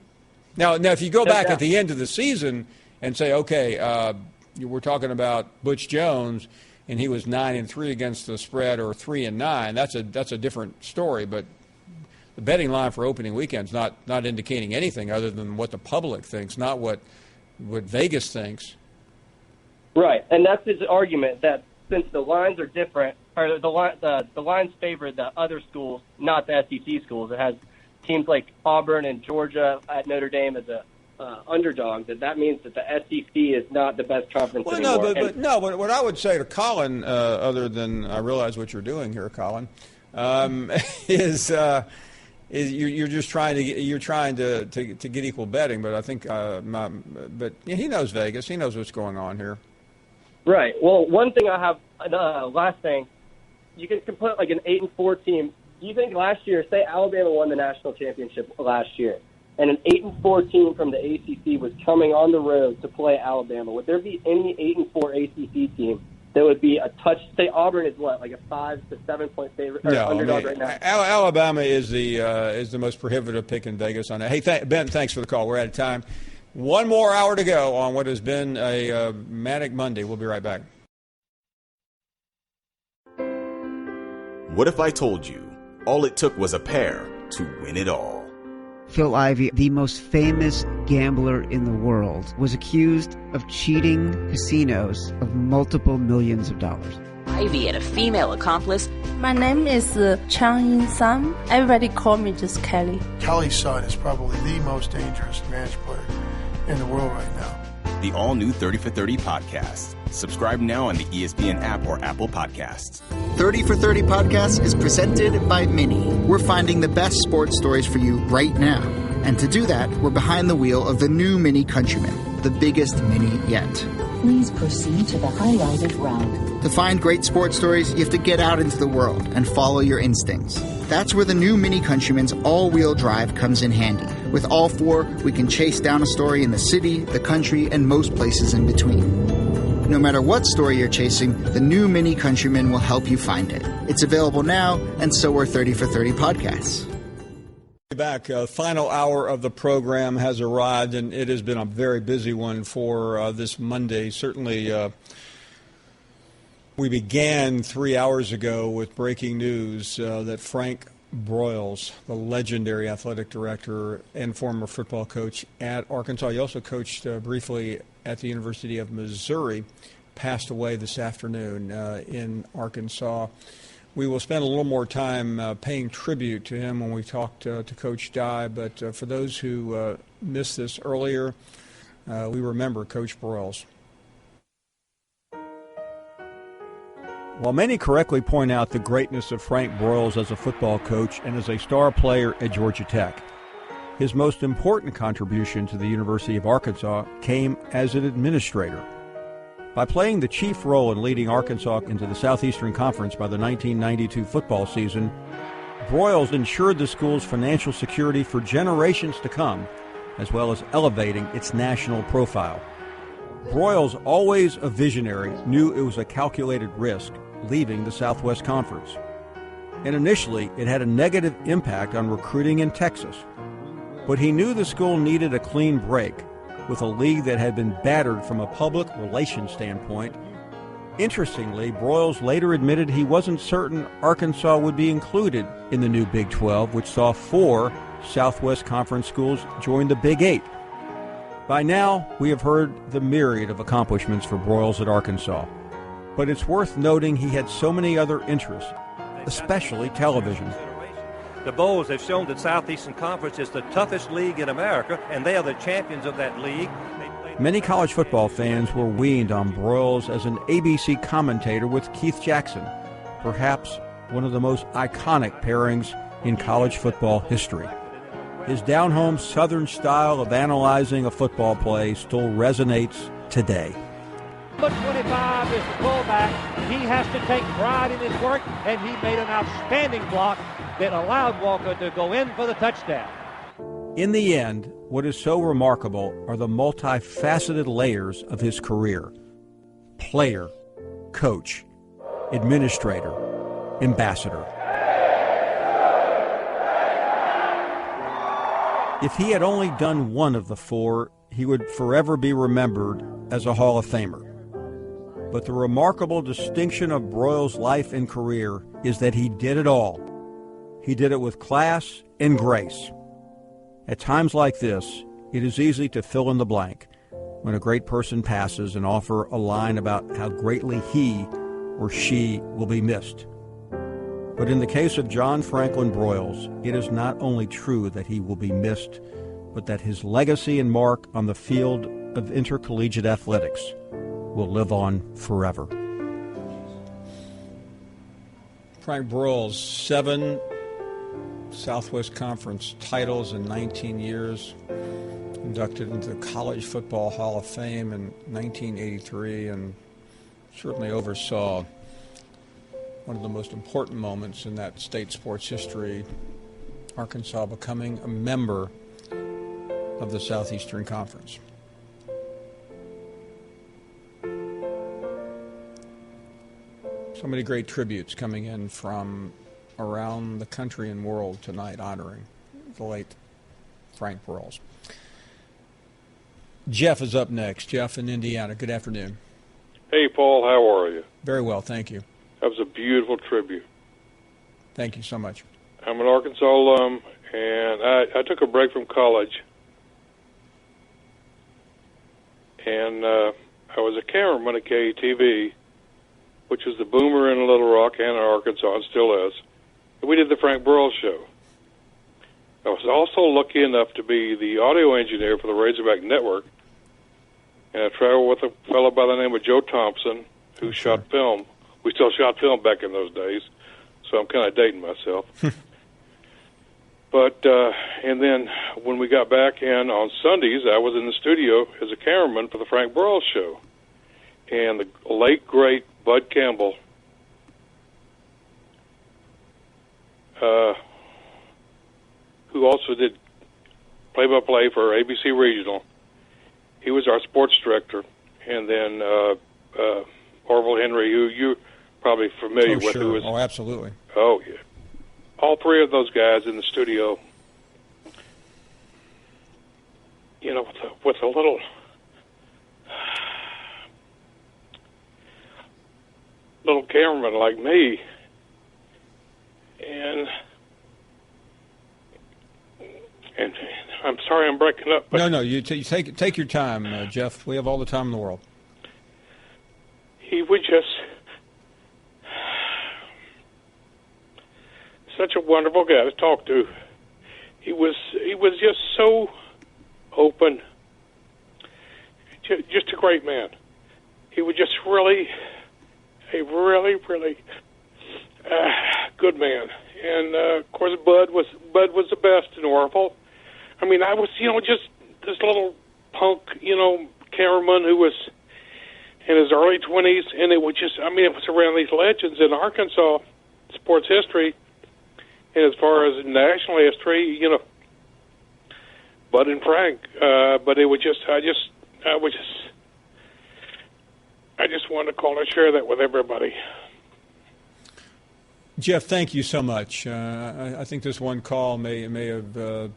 Now, if you go back at the end of the season and say, okay, we're talking about Butch Jones, and he was 9-3 against the spread, or 3-9. That's a different story. But the betting line for opening weekend's not indicating anything other than what the public thinks, not what Vegas thinks. Right, and that's his argument that since the lines are different, or the lines favor the other schools, not the SEC schools. It has teams like Auburn and Georgia at Notre Dame as a underdog. That means that the SEC is not the best conference anymore. But what I would say to Colin, other than I realize what you're doing here, Colin, is you're just trying to get equal betting. But I think, but he knows Vegas. He knows what's going on here. Right. Well, one thing I have, last thing, you can put like an 8-4 team. Do you think last year, say Alabama won the national championship last year, and an 8-4 team from the ACC was coming on the road to play Alabama, would there be any 8-4 ACC team that would be a touch? Say Auburn is what, like a 5 to 7 point favorite or underdog right now. Alabama is the most prohibitive pick in Vegas on that. Hey, Ben, thanks for the call. We're out of time. One more hour to go on what has been a manic Monday. We'll be right back. What if I told you all it took was a pair to win it all? Phil Ivey, the most famous gambler in the world, was accused of cheating casinos of multiple millions of dollars. Ivy had a female accomplice. My name is Chang Yin Sam. Everybody call me just Kelly. Kelly's son is probably the most dangerous match player in the world right now. The all-new 30 for 30 podcast. Subscribe now on the ESPN app or Apple Podcasts. 30 for 30 podcast is presented by Mini. We're finding the best sports stories for you right now. And to do that, we're behind the wheel of the new Mini Countryman, the biggest Mini yet. Please proceed to the highlighted route. To find great sports stories, you have to get out into the world and follow your instincts. That's where the new Mini Countryman's all-wheel drive comes in handy. With all four, we can chase down a story in the city, the country, and most places in between. No matter what story you're chasing, the new Mini Countryman will help you find it. It's available now, and so are 30 for 30 podcasts. Back, final hour of the program has arrived, and it has been a very busy one for this Monday. Certainly, we began 3 hours ago with breaking news that Frank Broyles, the legendary athletic director and former football coach at Arkansas, he also coached briefly at the University of Missouri, passed away this afternoon in Arkansas. We will spend a little more time paying tribute to him when we talk to Coach Dye, but for those who missed this earlier, we remember Coach Broyles. While many correctly point out the greatness of Frank Broyles as a football coach and as a star player at Georgia Tech, his most important contribution to the University of Arkansas came as an administrator. By playing the chief role in leading Arkansas into the Southeastern Conference by the 1992 football season, Broyles ensured the school's financial security for generations to come, as well as elevating its national profile. Broyles, always a visionary, knew it was a calculated risk leaving the Southwest Conference. And initially, it had a negative impact on recruiting in Texas. But he knew the school needed a clean break with a league that had been battered from a public relations standpoint Interestingly, Broyles later admitted he wasn't certain Arkansas would be included in the new Big 12, which saw 4 Southwest Conference schools join the Big 8. By now, we have heard the myriad of accomplishments for Broyles at Arkansas. But it's worth noting he had so many other interests, especially television. The Bulls have shown that Southeastern Conference is the toughest league in America, and they are the champions of that league. Many college football fans were weaned on Broyles as an ABC commentator with Keith Jackson, perhaps one of the most iconic pairings in college football history. His down-home Southern style of analyzing a football play still resonates today. Number 25 is the fullback. He has to take pride in his work, and he made an outstanding block that allowed Walker to go in for the touchdown. In the end, what is so remarkable are the multifaceted layers of his career. Player, coach, administrator, ambassador. If he had only done one of the 4, he would forever be remembered as a Hall of Famer. But the remarkable distinction of Broyles' life and career is that he did it all. He did it with class and grace. At times like this, it is easy to fill in the blank when a great person passes and offer a line about how greatly he or she will be missed. But in the case of John Franklin Broyles, it is not only true that he will be missed, but that his legacy and mark on the field of intercollegiate athletics will live on forever. Frank Broyles, 7 Southwest Conference titles in 19 years, inducted into the College Football Hall of Fame in 1983, and certainly oversaw one of the most important moments in that state sports history, Arkansas becoming a member of the Southeastern Conference. So many great tributes coming in from around the country and world tonight honoring the late Frank Broyles. Jeff is up next. Jeff in Indiana. Good afternoon. Hey, Paul. How are you? Very well, thank you. That was a beautiful tribute. Thank you so much. I'm an Arkansas alum, and I took a break from college. And I was a cameraman at KETV, which was the boomer in Little Rock and Arkansas, and still is. We did the Frank Broyles show. I was also lucky enough to be the audio engineer for the Razorback Network, and I traveled with a fellow by the name of Joe Thompson, who shot film. We still shot film back in those days, so I'm kind of dating myself. But, and then when we got back in on Sundays, I was in the studio as a cameraman for the Frank Broyles show. And the late, great Bud Campbell, who also did play-by-play for ABC Regional. He was our sports director. And then Orville Henry, who you're probably familiar with. Sure. Who was, absolutely. Oh, yeah. All 3 of those guys in the studio, you know, with a little cameraman like me, and I'm sorry I'm breaking up. But No, you take your time, Jeff. We have all the time in the world. He would just such a wonderful guy to talk to. He was just so open, just a great man. He was just really good man. And of course, Bud was the best in Orville. I mean, I was just this little punk, cameraman who was in his early 20s, and it was around these legends in Arkansas sports history. And as far as national history, Bud and Frank, but it was just, I just wanted to call and share that with everybody. Jeff, thank you so much. I think this one call may have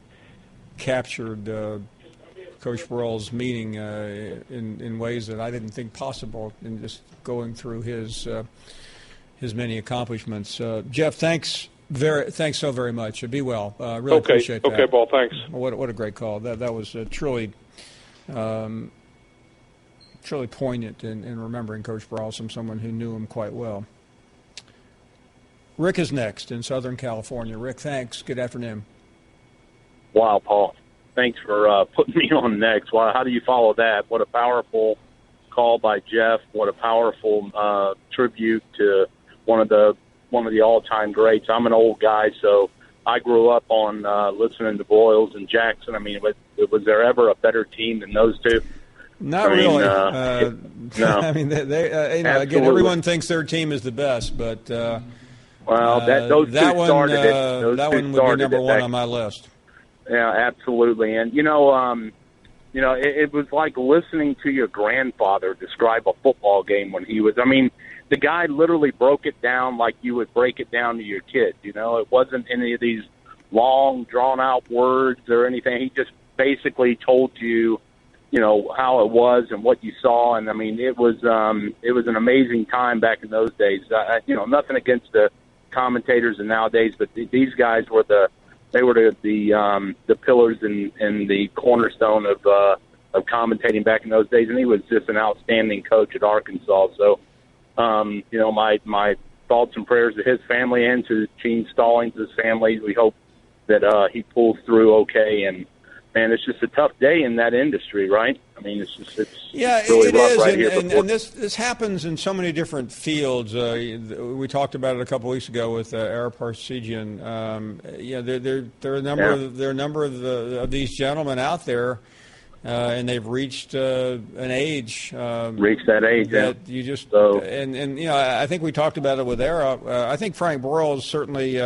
captured Coach Burrell's meaning in ways that I didn't think possible in just going through his many accomplishments. Jeff, thanks so very much. Be well. Really appreciate that. Okay, Paul. Thanks. What a great call. That was truly poignant in remembering Coach Burrell from someone who knew him quite well. Rick is next in Southern California. Rick, thanks. Good afternoon. Wow, Paul. Thanks for putting me on next. Wow, how do you follow that? What a powerful call by Jeff. What a powerful tribute to one of the all-time greats. I'm an old guy, so I grew up on listening to Boyles and Jackson. I mean, was there ever a better team than those two? Not really. No. I mean, they again, everyone thinks their team is the best, but those two started it. That one would be number one on my list. Yeah, absolutely. And it was like listening to your grandfather describe a football game when he was. I mean, the guy literally broke it down like you would break it down to your kid. It wasn't any of these long, drawn-out words or anything. He just basically told you, how it was and what you saw. And I mean, it was an amazing time back in those days. Nothing against the commentators and nowadays, but these guys were the pillars and the cornerstone of commentating back in those days. And he was just an outstanding coach at Arkansas. So, my thoughts and prayers to his family and to Gene Stallings' family. We hope that he pulls through okay. And man, it's just a tough day in that industry, right? I mean, it's really it rough is, right here. And this happens in so many different fields. We talked about it a couple weeks ago with Ara Parsegian. There are a number of these gentlemen out there, and they've reached an age. Reached that age, that you just I think we talked about it with Ara. I think Frank Broyles certainly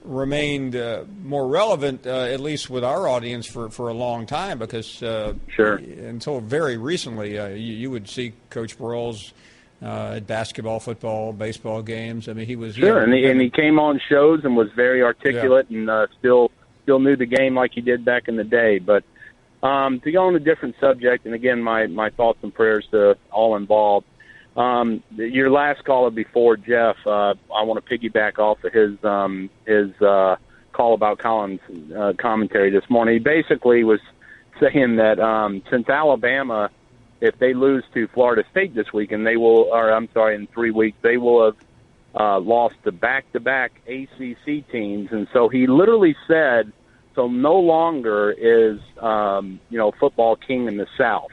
remained more relevant, at least with our audience, for a long time, because until very recently, you would see Coach Broyles at basketball, football, baseball games. I mean, he was and he came on shows and was very articulate and still knew the game like he did back in the day. But to go on a different subject, and again, my thoughts and prayers to all involved. Your last caller before Jeff, I want to piggyback off of his call about Colin's commentary this morning. He basically was saying that since Alabama, if they lose to Florida State this week, and in 3 weeks, they will have lost the back-to-back ACC teams. And so he literally said, so no longer is football king in the South.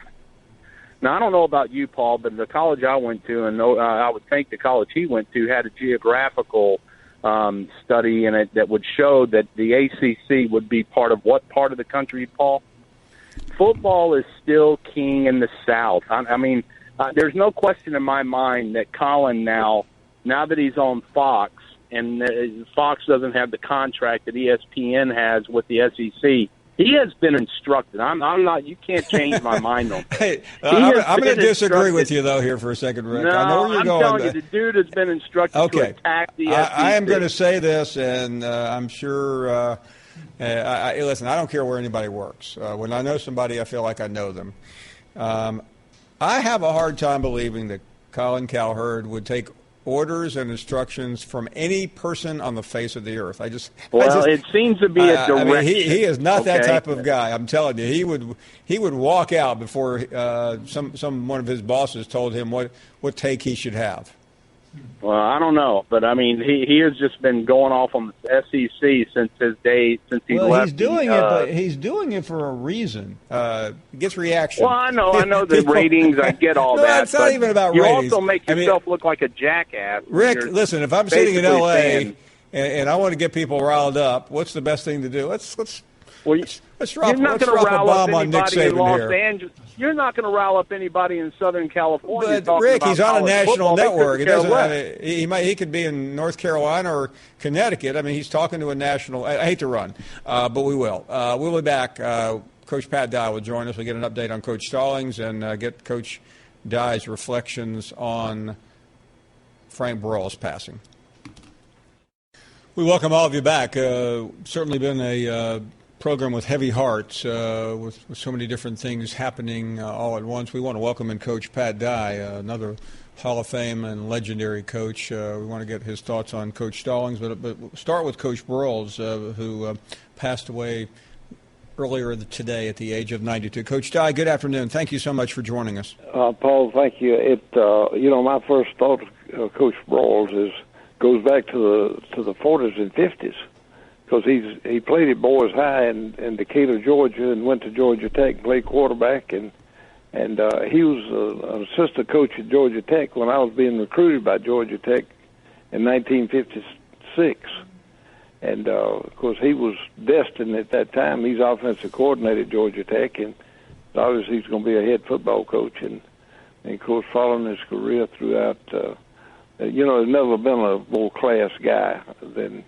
Now, I don't know about you, Paul, but the college I went to, and I would think the college he went to, had a geographical study in it that would show that the ACC would be part of what part of the country, Paul? Football is still king in the South. I mean, there's no question in my mind that Colin now that he's on Fox, and Fox doesn't have the contract that ESPN has with the SEC, he has been instructed. I'm not. You can't change my mind on that. Hey, I'm going to disagree with you though here for a second, Rick. No, I know where you're going. Telling you, the dude has been instructed to attack the SEC. I am going to say this, and I'm sure. Listen, I don't care where anybody works. When I know somebody, I feel like I know them. I have a hard time believing that Colin Cowherd would take orders and instructions from any person on the face of the earth. It seems to be a direction. I mean, he is not that type of guy. I'm telling you, he would walk out before one of his bosses told him what take he should have. Well, I don't know, but I mean, he has just been going off on the SEC since his day, since he left. Well, he's doing it, but he's doing it for a reason. It gets reaction. Well, I know the ratings. I get all that. It's not even about you ratings. You also make yourself look like a jackass. Rick, listen, if I'm sitting in L.A. and I want to get people riled up, what's the best thing to do? Let's drop a bomb on Nick Saban here. You're not going to rile up anybody in Southern California. But Rick, he's on a national network. It doesn't. He could be in North Carolina or Connecticut. I mean, he's talking to a national. I hate to run, but we will. We'll be back. Coach Pat Dye will join us. We'll get an update on Coach Stallings and get Coach Dye's reflections on Frank Broyles' passing. We welcome all of you back. Certainly been a program with heavy hearts, with so many different things happening all at once. We want to welcome in Coach Pat Dye, another Hall of Fame and legendary coach. We want to get his thoughts on Coach Stallings, but start with Coach Broyles, who passed away earlier today at the age of 92. Coach Dye, good afternoon. Thank you so much for joining us. Paul, thank you. My first thought of Coach Broyles goes back to the 40s and 50s, because he played at Boys High in Decatur, Georgia, and went to Georgia Tech and played quarterback, and he was an assistant coach at Georgia Tech when I was being recruited by Georgia Tech in 1956. And, of course, he was destined at that time. He's offensive coordinator at Georgia Tech, and obviously he's going to be a head football coach. And of course, following his career throughout, there's never been a more class guy than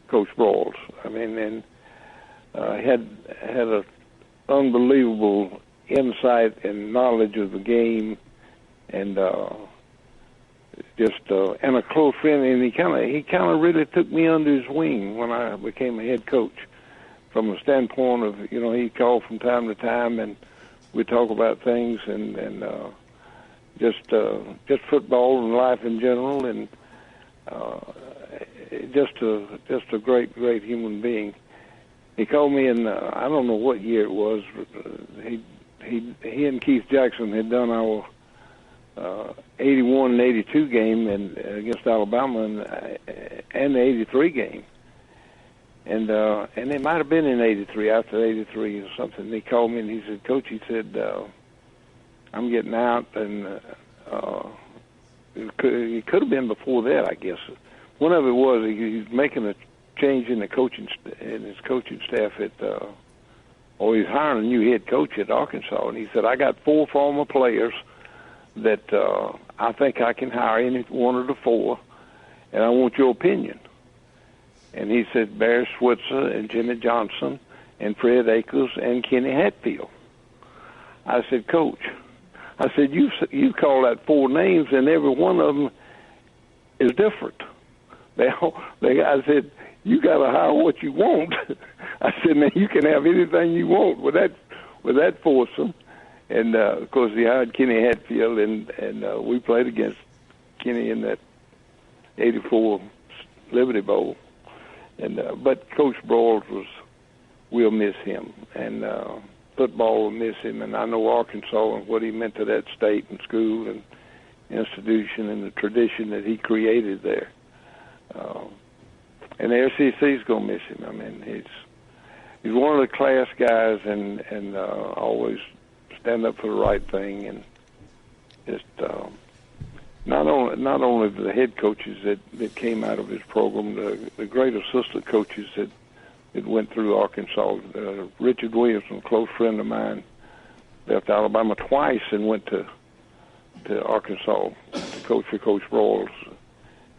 Coach Broyles. I mean, and had a unbelievable insight and knowledge of the game, and and a close friend. And he kind of really took me under his wing when I became a head coach, from the standpoint of, he called from time to time, and we talk about things and just football and life in general, and just a great human being. He called me in I don't know what year it was. He and Keith Jackson had done our 81 and 82 game against Alabama and the 83 game, and it might have been in 83, after 83 or something. He called me and he said, "Coach," he said, "I'm getting out," and it could have been before that, I guess. One of it was he's making a change in his coaching staff or he's hiring a new head coach at Arkansas, and he said, "I got 4 former players that I think I can hire, any one of the 4, and I want your opinion." And he said, Barry Switzer and Jimmy Johnson and Fred Akers and Kenny Hatfield. I said, "Coach," I said, you call that 4 names, and every one of them is different. I said, "You got to hire what you want." I said, "Now you can have anything you want with that foursome." And of course, he hired Kenny Hatfield, and we played against Kenny in that '84 Liberty Bowl. And but Coach Broyles we'll miss him, and football will miss him, and I know Arkansas and what he meant to that state and school and institution and the tradition that he created there. And the SEC is going to miss him. I mean, he's one of the class guys, and always stand up for the right thing, and just not only the head coaches that came out of his program, the great assistant coaches that went through Arkansas. Richard Williamson, a close friend of mine, left Alabama twice and went to Arkansas to coach for Coach Broyles,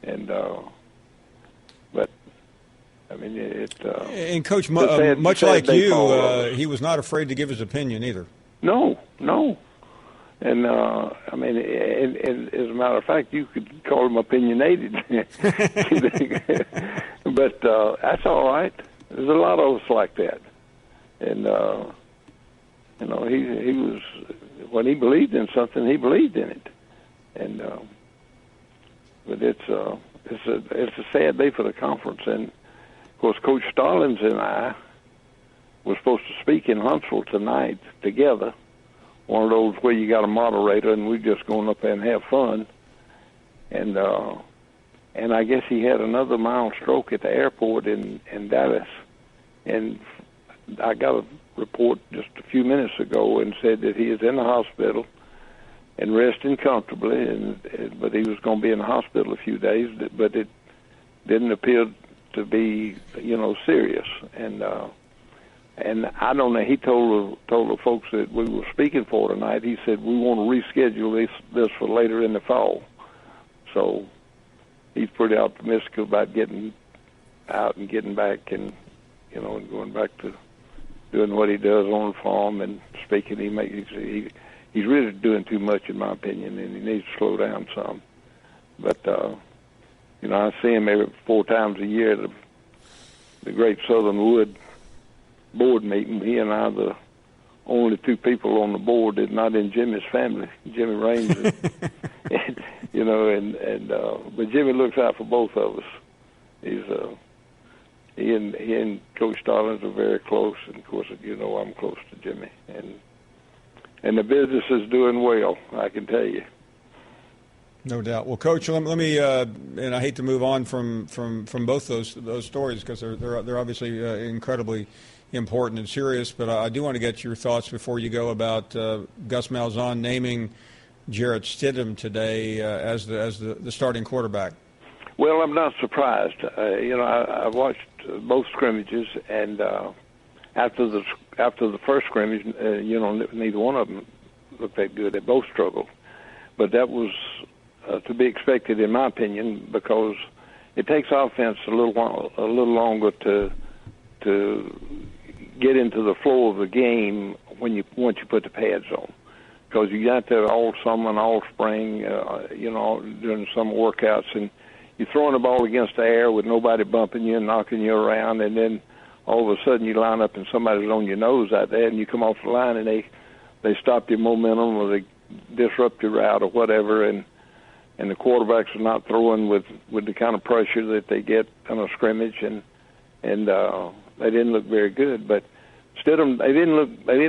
and but I mean and Coach, much like you, he was not afraid to give his opinion either. No. And I mean, and as a matter of fact, you could call him opinionated, but that's all right. There's a lot of us like that, and he was, when he believed in something, he believed in it, and but it's a sad day for the conference, and of course, Coach Stallings and I were supposed to speak in Huntsville tonight together. One of those where you got a moderator and we're just going up there and have fun. And I guess he had another mild stroke at the airport in Dallas. And I got a report just a few minutes ago and said that he is in the hospital and resting comfortably, but he was going to be in the hospital a few days, but it didn't appear to be, serious. And I don't know. He told the folks that we were speaking for tonight. He said we want to reschedule this for later in the fall. So he's pretty optimistic about getting out and getting back, and and going back to doing what he does on the farm and speaking. He's really doing too much, in my opinion, and he needs to slow down some. But I see him every 4 times a year at the Great Southern Wood board meeting. He and I are the only two people on the board that's not in Jimmy's family. Jimmy Raines, but Jimmy looks out for both of us. He and Coach Stallings are very close, and of course, I'm close to Jimmy, and the business is doing well, I can tell you. No doubt. Well, Coach, let me and I hate to move on from both those stories because they're obviously incredibly important and serious, but I do want to get your thoughts before you go about Gus Malzahn naming Jarrett Stidham today as the starting quarterback. Well, I'm not surprised. I watched both scrimmages, and after the first scrimmage, neither one of them looked that good. They both struggled, but that was to be expected, in my opinion, because it takes offense a little longer to get into the flow of the game once you put the pads on, because you got that all summer and all spring, during some workouts, and you're throwing the ball against the air with nobody bumping you and knocking you around, and then all of a sudden you line up and somebody's on your nose out there, and you come off the line and they stop your momentum or they disrupt your route or whatever, and the quarterbacks are not throwing with the kind of pressure that they get on a scrimmage, and they didn't look very good. But Stidham, they didn't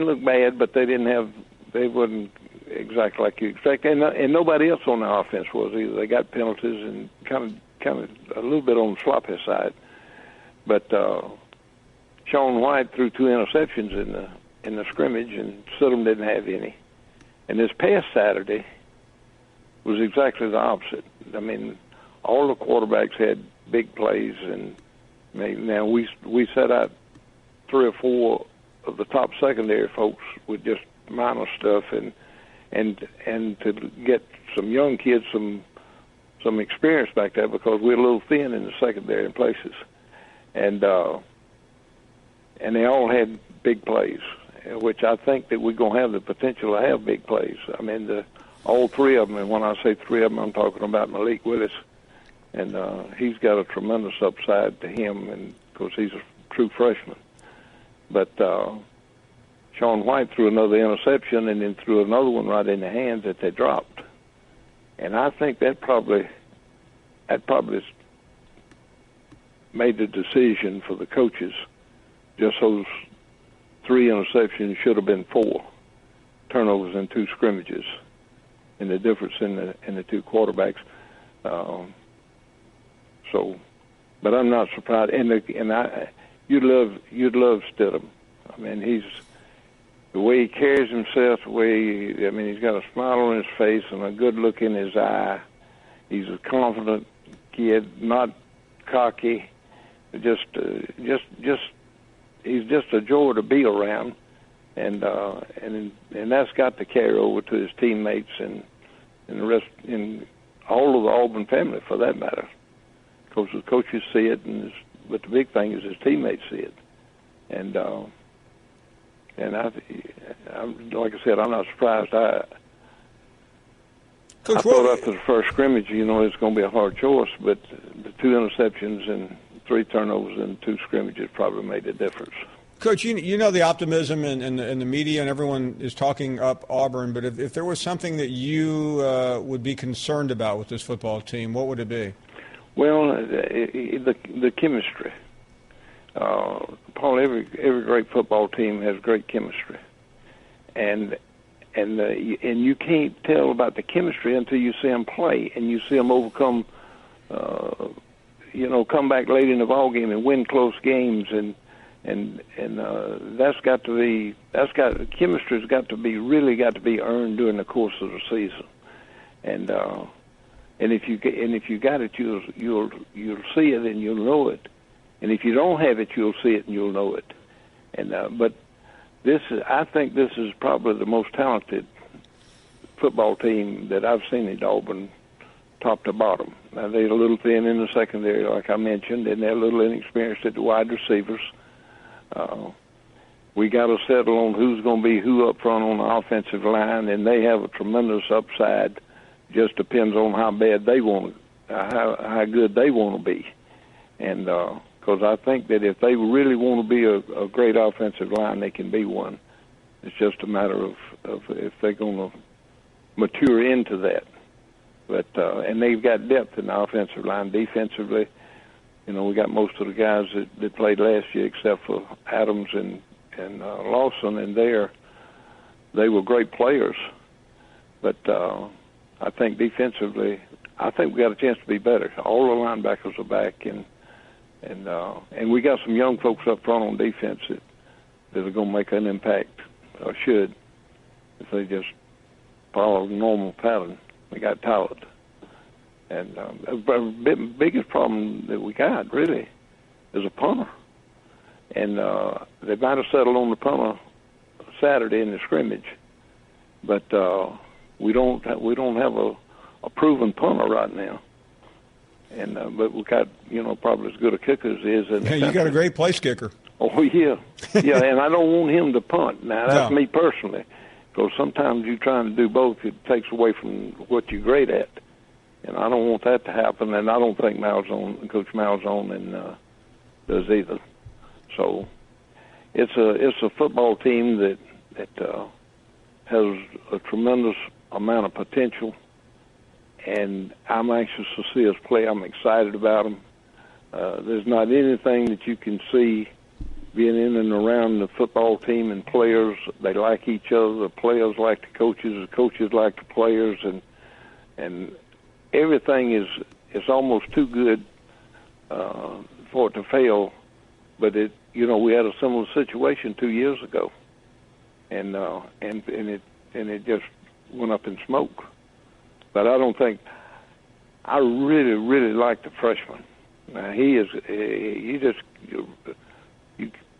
look bad, but they wasn't exactly like you expect, and nobody else on the offense was either. They got penalties and kind of a little bit on the sloppy side. But Sean White threw 2 interceptions in the scrimmage, and Stidham didn't have any. And this past Saturday was exactly the opposite. I mean, all the quarterbacks had big plays, and now we set out 3 or 4 of the top secondary folks with just minor stuff, and to get some young kids some experience back there, because we're a little thin in the secondary in places, and they all had big plays, which I think that we're gonna have the potential to have big plays. I mean, all 3 of them, and when I say 3 of them, I'm talking about Malik Willis, and he's got a tremendous upside to him, and of course he's a true freshman. But Sean White threw another interception and then threw another one right in the hands that they dropped. And I think that probably made the decision for the coaches. Just those 3 interceptions should have been 4 turnovers in 2 scrimmages, and the difference in the 2 quarterbacks. But I'm not surprised. You'd love Stidham. I mean, the way he carries himself, he's got a smile on his face and a good look in his eye. He's a confident kid, not cocky. He's just a joy to be around, and that's got to carry over to his teammates and the rest, in all of the Auburn family, for that matter. Because the coaches see it, but the big thing is his teammates see it, and like I said, I'm not surprised. I thought after the first scrimmage, it's going to be a hard choice, but the 2 interceptions and 3 turnovers in 2 scrimmages probably made a difference. Coach, you know the optimism and the media and everyone is talking up Auburn, but if there was something that you would be concerned about with this football team, what would it be? Well, the chemistry. Paul, every great football team has great chemistry, and you can't tell about the chemistry until you see them play and you see them overcome, come back late in the ball game and win close games, and chemistry's got to be earned during the course of the season, and if you got it, you'll see it and you'll know it. And if you don't have it, you'll see it and you'll know it. And but I think this is probably the most talented football team that I've seen at Auburn, top to bottom. Now they're a little thin in the secondary, like I mentioned, and they're a little inexperienced at the wide receivers. We got to settle on who's going to be who up front on the offensive line, and they have a tremendous upside. Just depends on how bad they want to, how good they want to be. And of because I think that if they really want to be a great offensive line, they can be one. It's just a matter of if they're going to mature into that. But and they've got depth in the offensive line. Defensively, we got most of the guys that played last year, except for Adams and Lawson, and they were great players. But I think defensively, I think we got a chance to be better. All the linebackers are back, and we got some young folks up front on defense that are going to make an impact, or should, if they just follow the normal pattern. We got talent. And the biggest problem that we got, really, is a punter. And they might have settled on the punter Saturday in the scrimmage, but we don't have a proven punter right now. And but we got probably as good a kicker as is. You got a great place kicker. Oh yeah, yeah. And I don't want him to punt. Now that's me personally, because sometimes you trying to do both, it takes away from what you're great at. And I don't want that to happen, and I don't think Coach Malzahn does either. So it's a football team that has a tremendous amount of potential, and I'm anxious to see us play. I'm excited about them. There's not anything that you can see being in and around the football team and players. They like each other. The players like the coaches like the players, and everything is almost too good for it to fail. But we had a similar situation 2 years ago, and it just went up in smoke. But I don't think I really like the freshman. Now you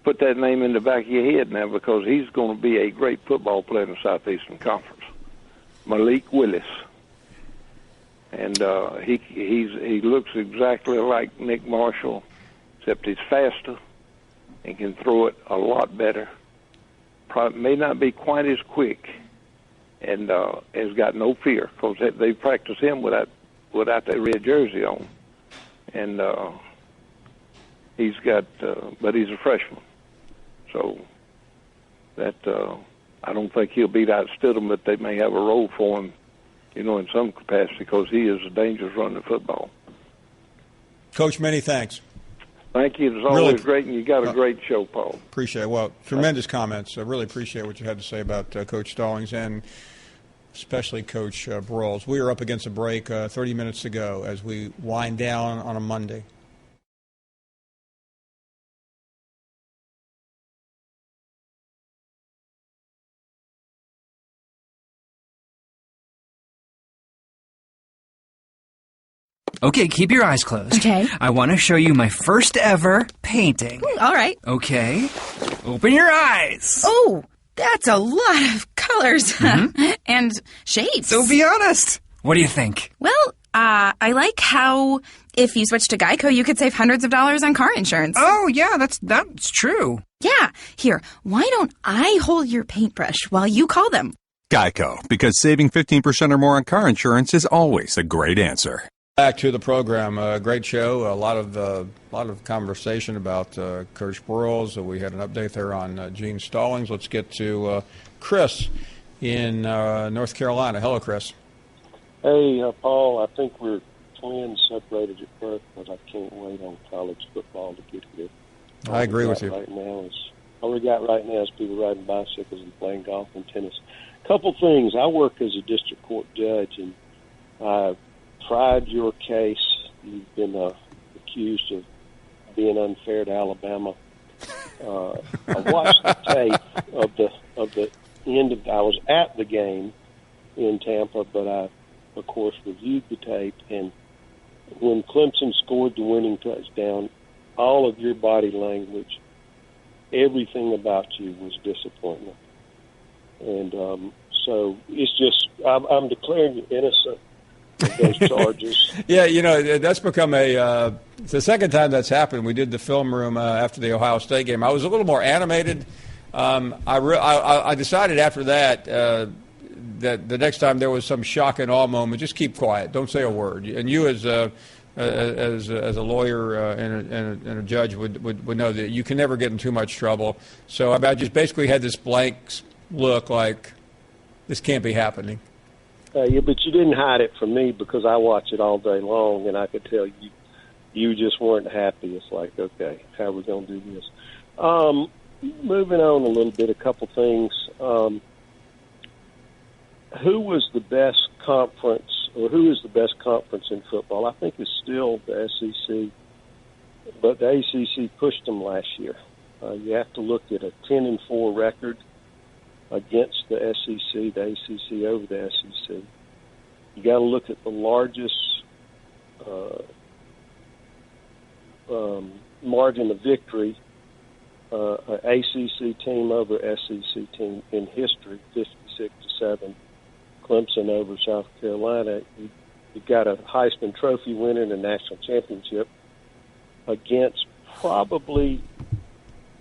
put that name in the back of your head now, because he's going to be a great football player in the Southeastern Conference. Malik Willis. And he looks exactly like Nick Marshall, except he's faster and can throw it a lot better. Probably may not be quite as quick, and has got no fear, because they practice him without that red jersey on. And but he's a freshman, so that I don't think he'll beat out Stidham, but they may have a role for him, in some capacity, because he is a dangerous running football. Coach, many thanks. Thank you. It's always great, and you got a great show, Paul. Appreciate it. Well, tremendous comments. I really appreciate what you had to say about Coach Stallings and especially Coach Broyles. We are up against a break, 30 minutes to go as we wind down on a Monday. Okay, keep your eyes closed. Okay. I want to show you my first ever painting. All right. Okay. Open your eyes. Oh, that's a lot of colors and shades. So be honest. What do you think? Well, I like how if you switch to Geico, you could save hundreds of dollars on car insurance. Oh, yeah, that's true. Yeah. Here, why don't I hold your paintbrush while you call them? Geico, because saving 15% or more on car insurance is always a great answer. Back to the program. Great show. A lot of conversation about Coach Broyles. We had an update there on Gene Stallings. Let's get to Chris in North Carolina. Hello, Chris. Hey, Paul. I think we're twins separated at birth, but I can't wait on college football to get here. I agree with you. All we got right now is people riding bicycles and playing golf and tennis. Couple things. I work as a district court judge, and I tried your case. You've been accused of being unfair to Alabama. I watched the tape of the end of. I was at the game in Tampa, but I, of course, reviewed the tape. And when Clemson scored the winning touchdown, all of your body language, everything about you was disappointment. And so it's just I'm declaring you innocent of those charges. Yeah, that's become it's the second time that's happened. We did the film room after the Ohio State game. I was a little more animated. I decided after that that the next time there was some shock and awe moment, just keep quiet. Don't say a word. And you as as a lawyer and a judge would know that you can never get in too much trouble. So I just basically had this blank look like this can't be happening. Yeah, but you didn't hide it from me because I watch it all day long, and I could tell you just weren't happy. It's like, okay, how are we going to do this? Moving on a little bit, a couple things. Who was the best conference, or who is the best conference in football? I think it's still the SEC, but the ACC pushed them last year. You have to look at a 10-4 record against the SEC, the ACC over the SEC. You got to look at the largest margin of victory, an ACC team over SEC team in history, 56-7. Clemson over South Carolina. You got a Heisman Trophy winner in a national championship against probably,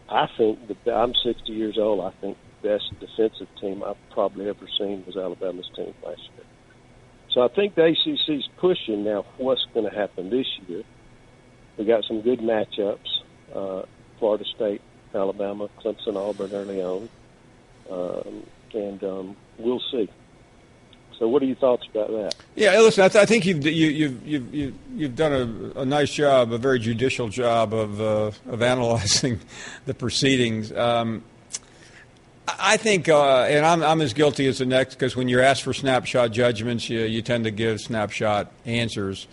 I think, I'm 60 years old. I think the best defensive team I've probably ever seen was Alabama's team last year. So I think the ACC's pushing now. What's going to happen this year? We got some good matchups: Florida State, Alabama, Clemson, Auburn early on, and we'll see. So, what are your thoughts about that? Yeah, listen, I think you've done a nice job, a very judicial job of analyzing the proceedings. I think, and I'm as guilty as the next, because when you're asked for snapshot judgments, you tend to give snapshot answers.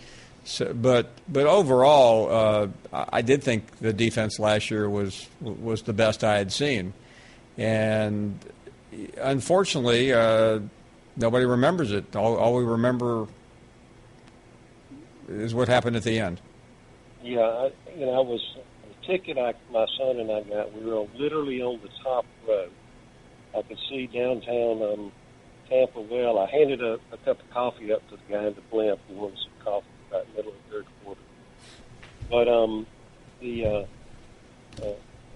So, but overall, I did think the defense last year was the best I had seen, and unfortunately. Nobody remembers it. All we remember is what happened at the end. Yeah, I was the ticket my son and I got. We were literally on the top row. I could see downtown Tampa well. I handed a cup of coffee up to the guy in the blimp who wanted some coffee about the middle of the third quarter. But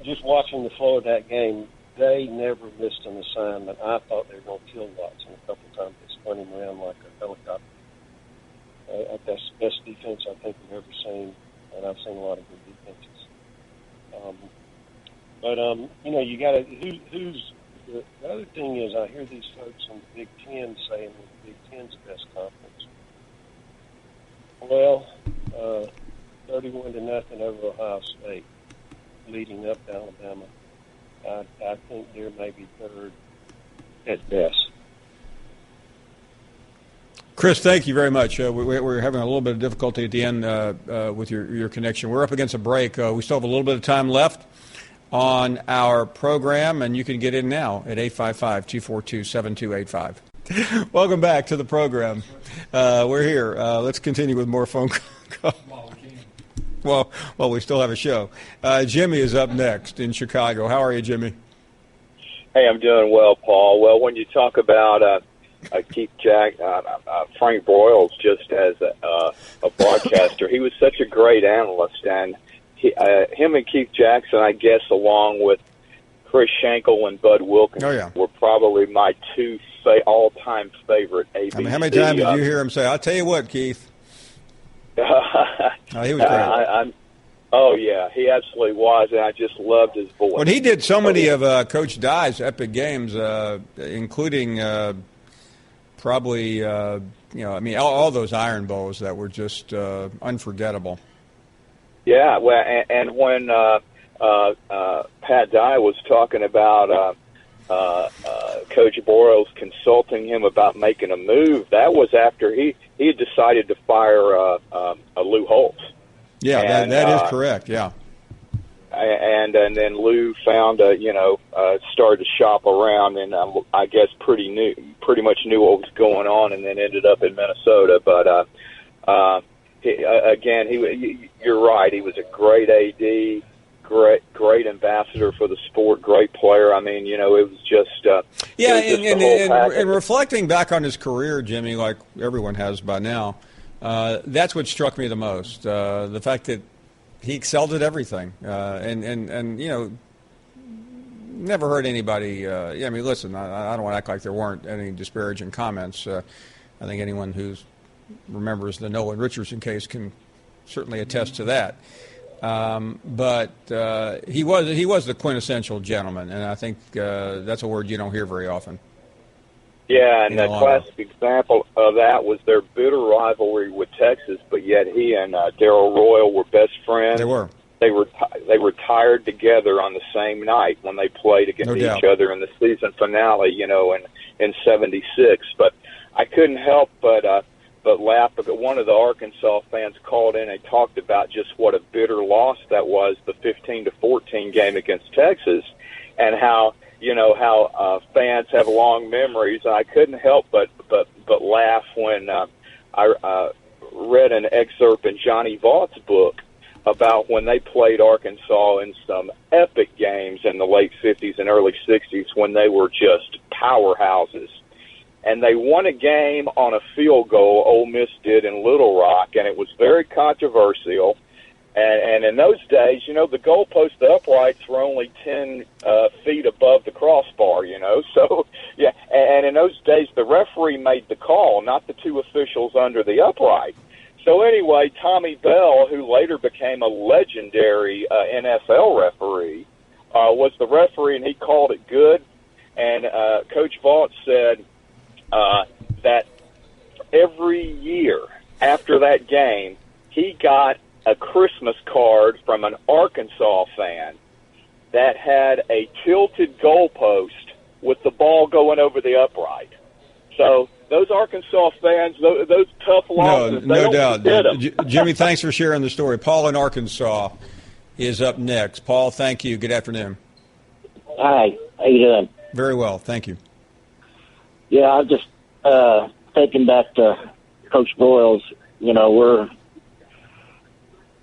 just watching the flow of that game. They never missed an assignment. I thought they were going to kill Watson a couple of times. They spun him around like a helicopter. That's the best defense I think I've ever seen, and I've seen a lot of good defenses. You got to. Who's the other thing is I hear these folks in the Big Ten saying that the Big Ten's the best conference. Well, 31-0 over Ohio State, leading up to Alabama. I think they're maybe third at best. Chris, thank you very much. We're having a little bit of difficulty at the end with your connection. We're up against a break. We still have a little bit of time left on our program, and you can get in now at 855-242-7285. Welcome back to the program. We're here. Let's continue with more phone calls. Well, we still have a show. Jimmy is up next in Chicago. How are you, Jimmy? Hey, I'm doing well, Paul. Well, when you talk about Keith Frank Broyles just as a broadcaster, he was such a great analyst, and him and Keith Jackson, I guess, along with Chris Schenkel and Bud Wilkins, were probably my two all-time favorite ABCs. I mean, how many times did you hear him say, "I'll tell you what, Keith"? He was great. Oh, yeah, he absolutely was, and I just loved his voice. Well, he did so many of Coach Dye's epic games, including probably, all those Iron Bowls that were just unforgettable. Yeah, well, and when Pat Dye was talking about Coach Broyles consulting him about making a move, that was after he had decided to fire Lou Holtz. Yeah, and, that is correct. Yeah, and then Lou found started to shop around, and I guess pretty much knew what was going on, and then ended up in Minnesota. But you're right. He was a great AD. Great ambassador for the sport, great player. I mean, it was just and reflecting back on his career, Jimmy, like everyone has by now, that's what struck me the most. The fact that he excelled at everything, and never heard anybody. Listen, I don't want to act like there weren't any disparaging comments. I think anyone who remembers the Nolan Richardson case can certainly attest to that. But he was the quintessential gentleman, and I think that's a word you don't hear very often. Yeah, and the classic example of that was their bitter rivalry with Texas, but yet he and Darrell Royal were best friends. They were. They retired together on the same night when they played against each other in the season finale, in '76. But I couldn't help but laugh because one of the Arkansas fans called in and talked about just what a bitter loss that was, the 15-14 game against Texas, and how fans have long memories. And I couldn't help but laugh when I read an excerpt in Johnny Vaught's book about when they played Arkansas in some epic games in the late 50s and early 60s when they were just powerhouses. And they won a game on a field goal, Ole Miss did, in Little Rock, and it was very controversial. And in those days, the goalpost, the uprights were only 10 feet above the crossbar, So, yeah, and in those days, the referee made the call, not the two officials under the upright. So anyway, Tommy Bell, who later became a legendary NFL referee, was the referee, and he called it good. And Coach Vaught said that every year after that game, he got a Christmas card from an Arkansas fan that had a tilted goalpost with the ball going over the upright. So those Arkansas fans, those tough losses, no doubt. Jimmy, thanks for sharing the story. Paul in Arkansas is up next. Paul, thank you. Good afternoon. Hi. How you doing? Very well. Thank you. Yeah, I'm just thinking back to Coach Boyles. We're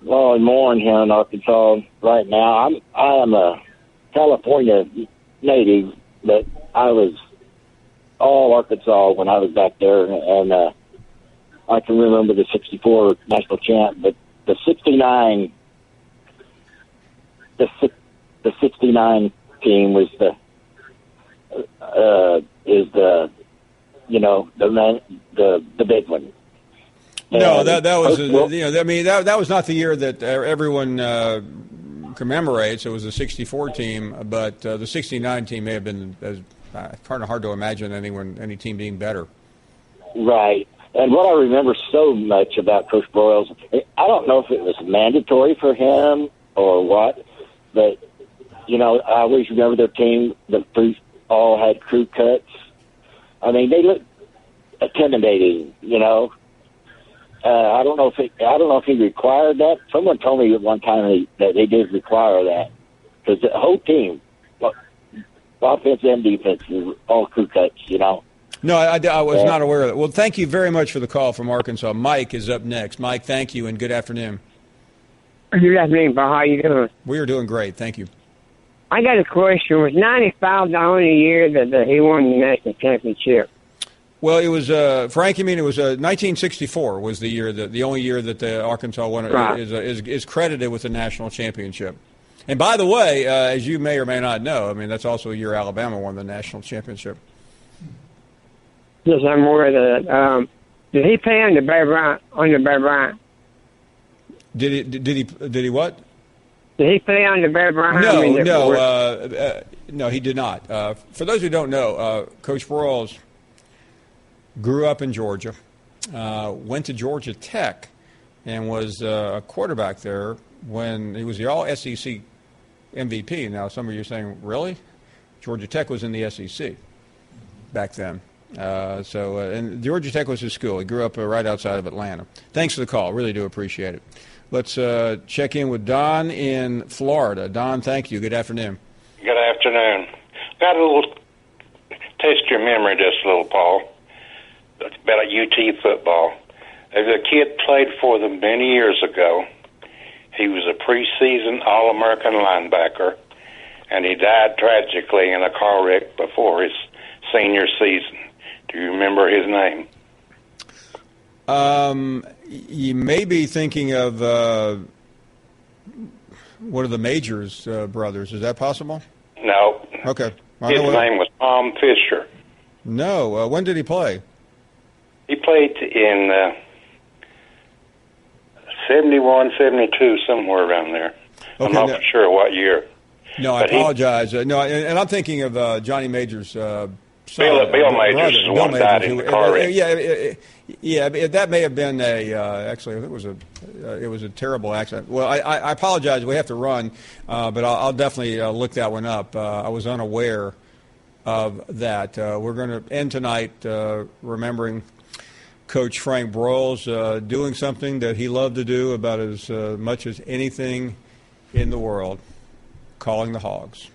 all in mourn here in Arkansas right now. I am a California native, but I was all Arkansas when I was back there, and I can remember the '64 national champ, but the '69, the '69 team was the big one. No, that was that was not the year that everyone commemorates. It was the '64 team, but the '69 team may have been kind of hard to imagine any team being better. Right, and what I remember so much about Coach Broyles, I don't know if it was mandatory for him or what, but I always remember their team. The all had crew cuts. I mean, they looked intimidating. I don't know if he required that. Someone told me at one time that they did require that because the whole team, offense and defense, was all crew cuts. No, I was not aware of that. Well, thank you very much for the call from Arkansas. Mike is up next. Mike, thank you and good afternoon. Good afternoon, Paul. How you doing? We are doing great. Thank you. I got a question. Was '95 the only year that he won the national championship? Well, it was Frank. It was 1964 was the year the only year that the Arkansas won is credited with the national championship. And by the way, as you may or may not know, that's also a year Alabama won the national championship. Yes, I'm aware of that. Did he play on the Bear Bryant? Did he what? Did he play on the Bear Bryant? No, he did not. For those who don't know, Coach Broyles grew up in Georgia, went to Georgia Tech, and was a quarterback there when he was the All-SEC MVP. Now, some of you are saying, really? Georgia Tech was in the SEC back then. And Georgia Tech was his school. He grew up right outside of Atlanta. Thanks for the call. Really do appreciate it. Let's check in with Don in Florida. Don, thank you. Good afternoon. Good afternoon. Got a little test your memory just a little, Paul, about UT football. There's a kid played for them many years ago. He was a preseason All-American linebacker, and he died tragically in a car wreck before his senior season. Do you remember his name? You may be thinking of one of the Majors brothers. Is that possible? No. Okay. His name was Tom Fisher. No. When did he play? He played in 71, 72, somewhere around there. Okay, I'm not for sure what year. No, I apologize. No, and I'm thinking of Johnny Major's son. Bill Majors is the one that died in the car wreck. Yeah, that may have been actually it was a terrible accident. Well, I apologize. We have to run, but I'll definitely look that one up. I was unaware of that. We're going to end tonight remembering Coach Frank Broyles doing something that he loved to do about as much as anything in the world, calling the Hogs.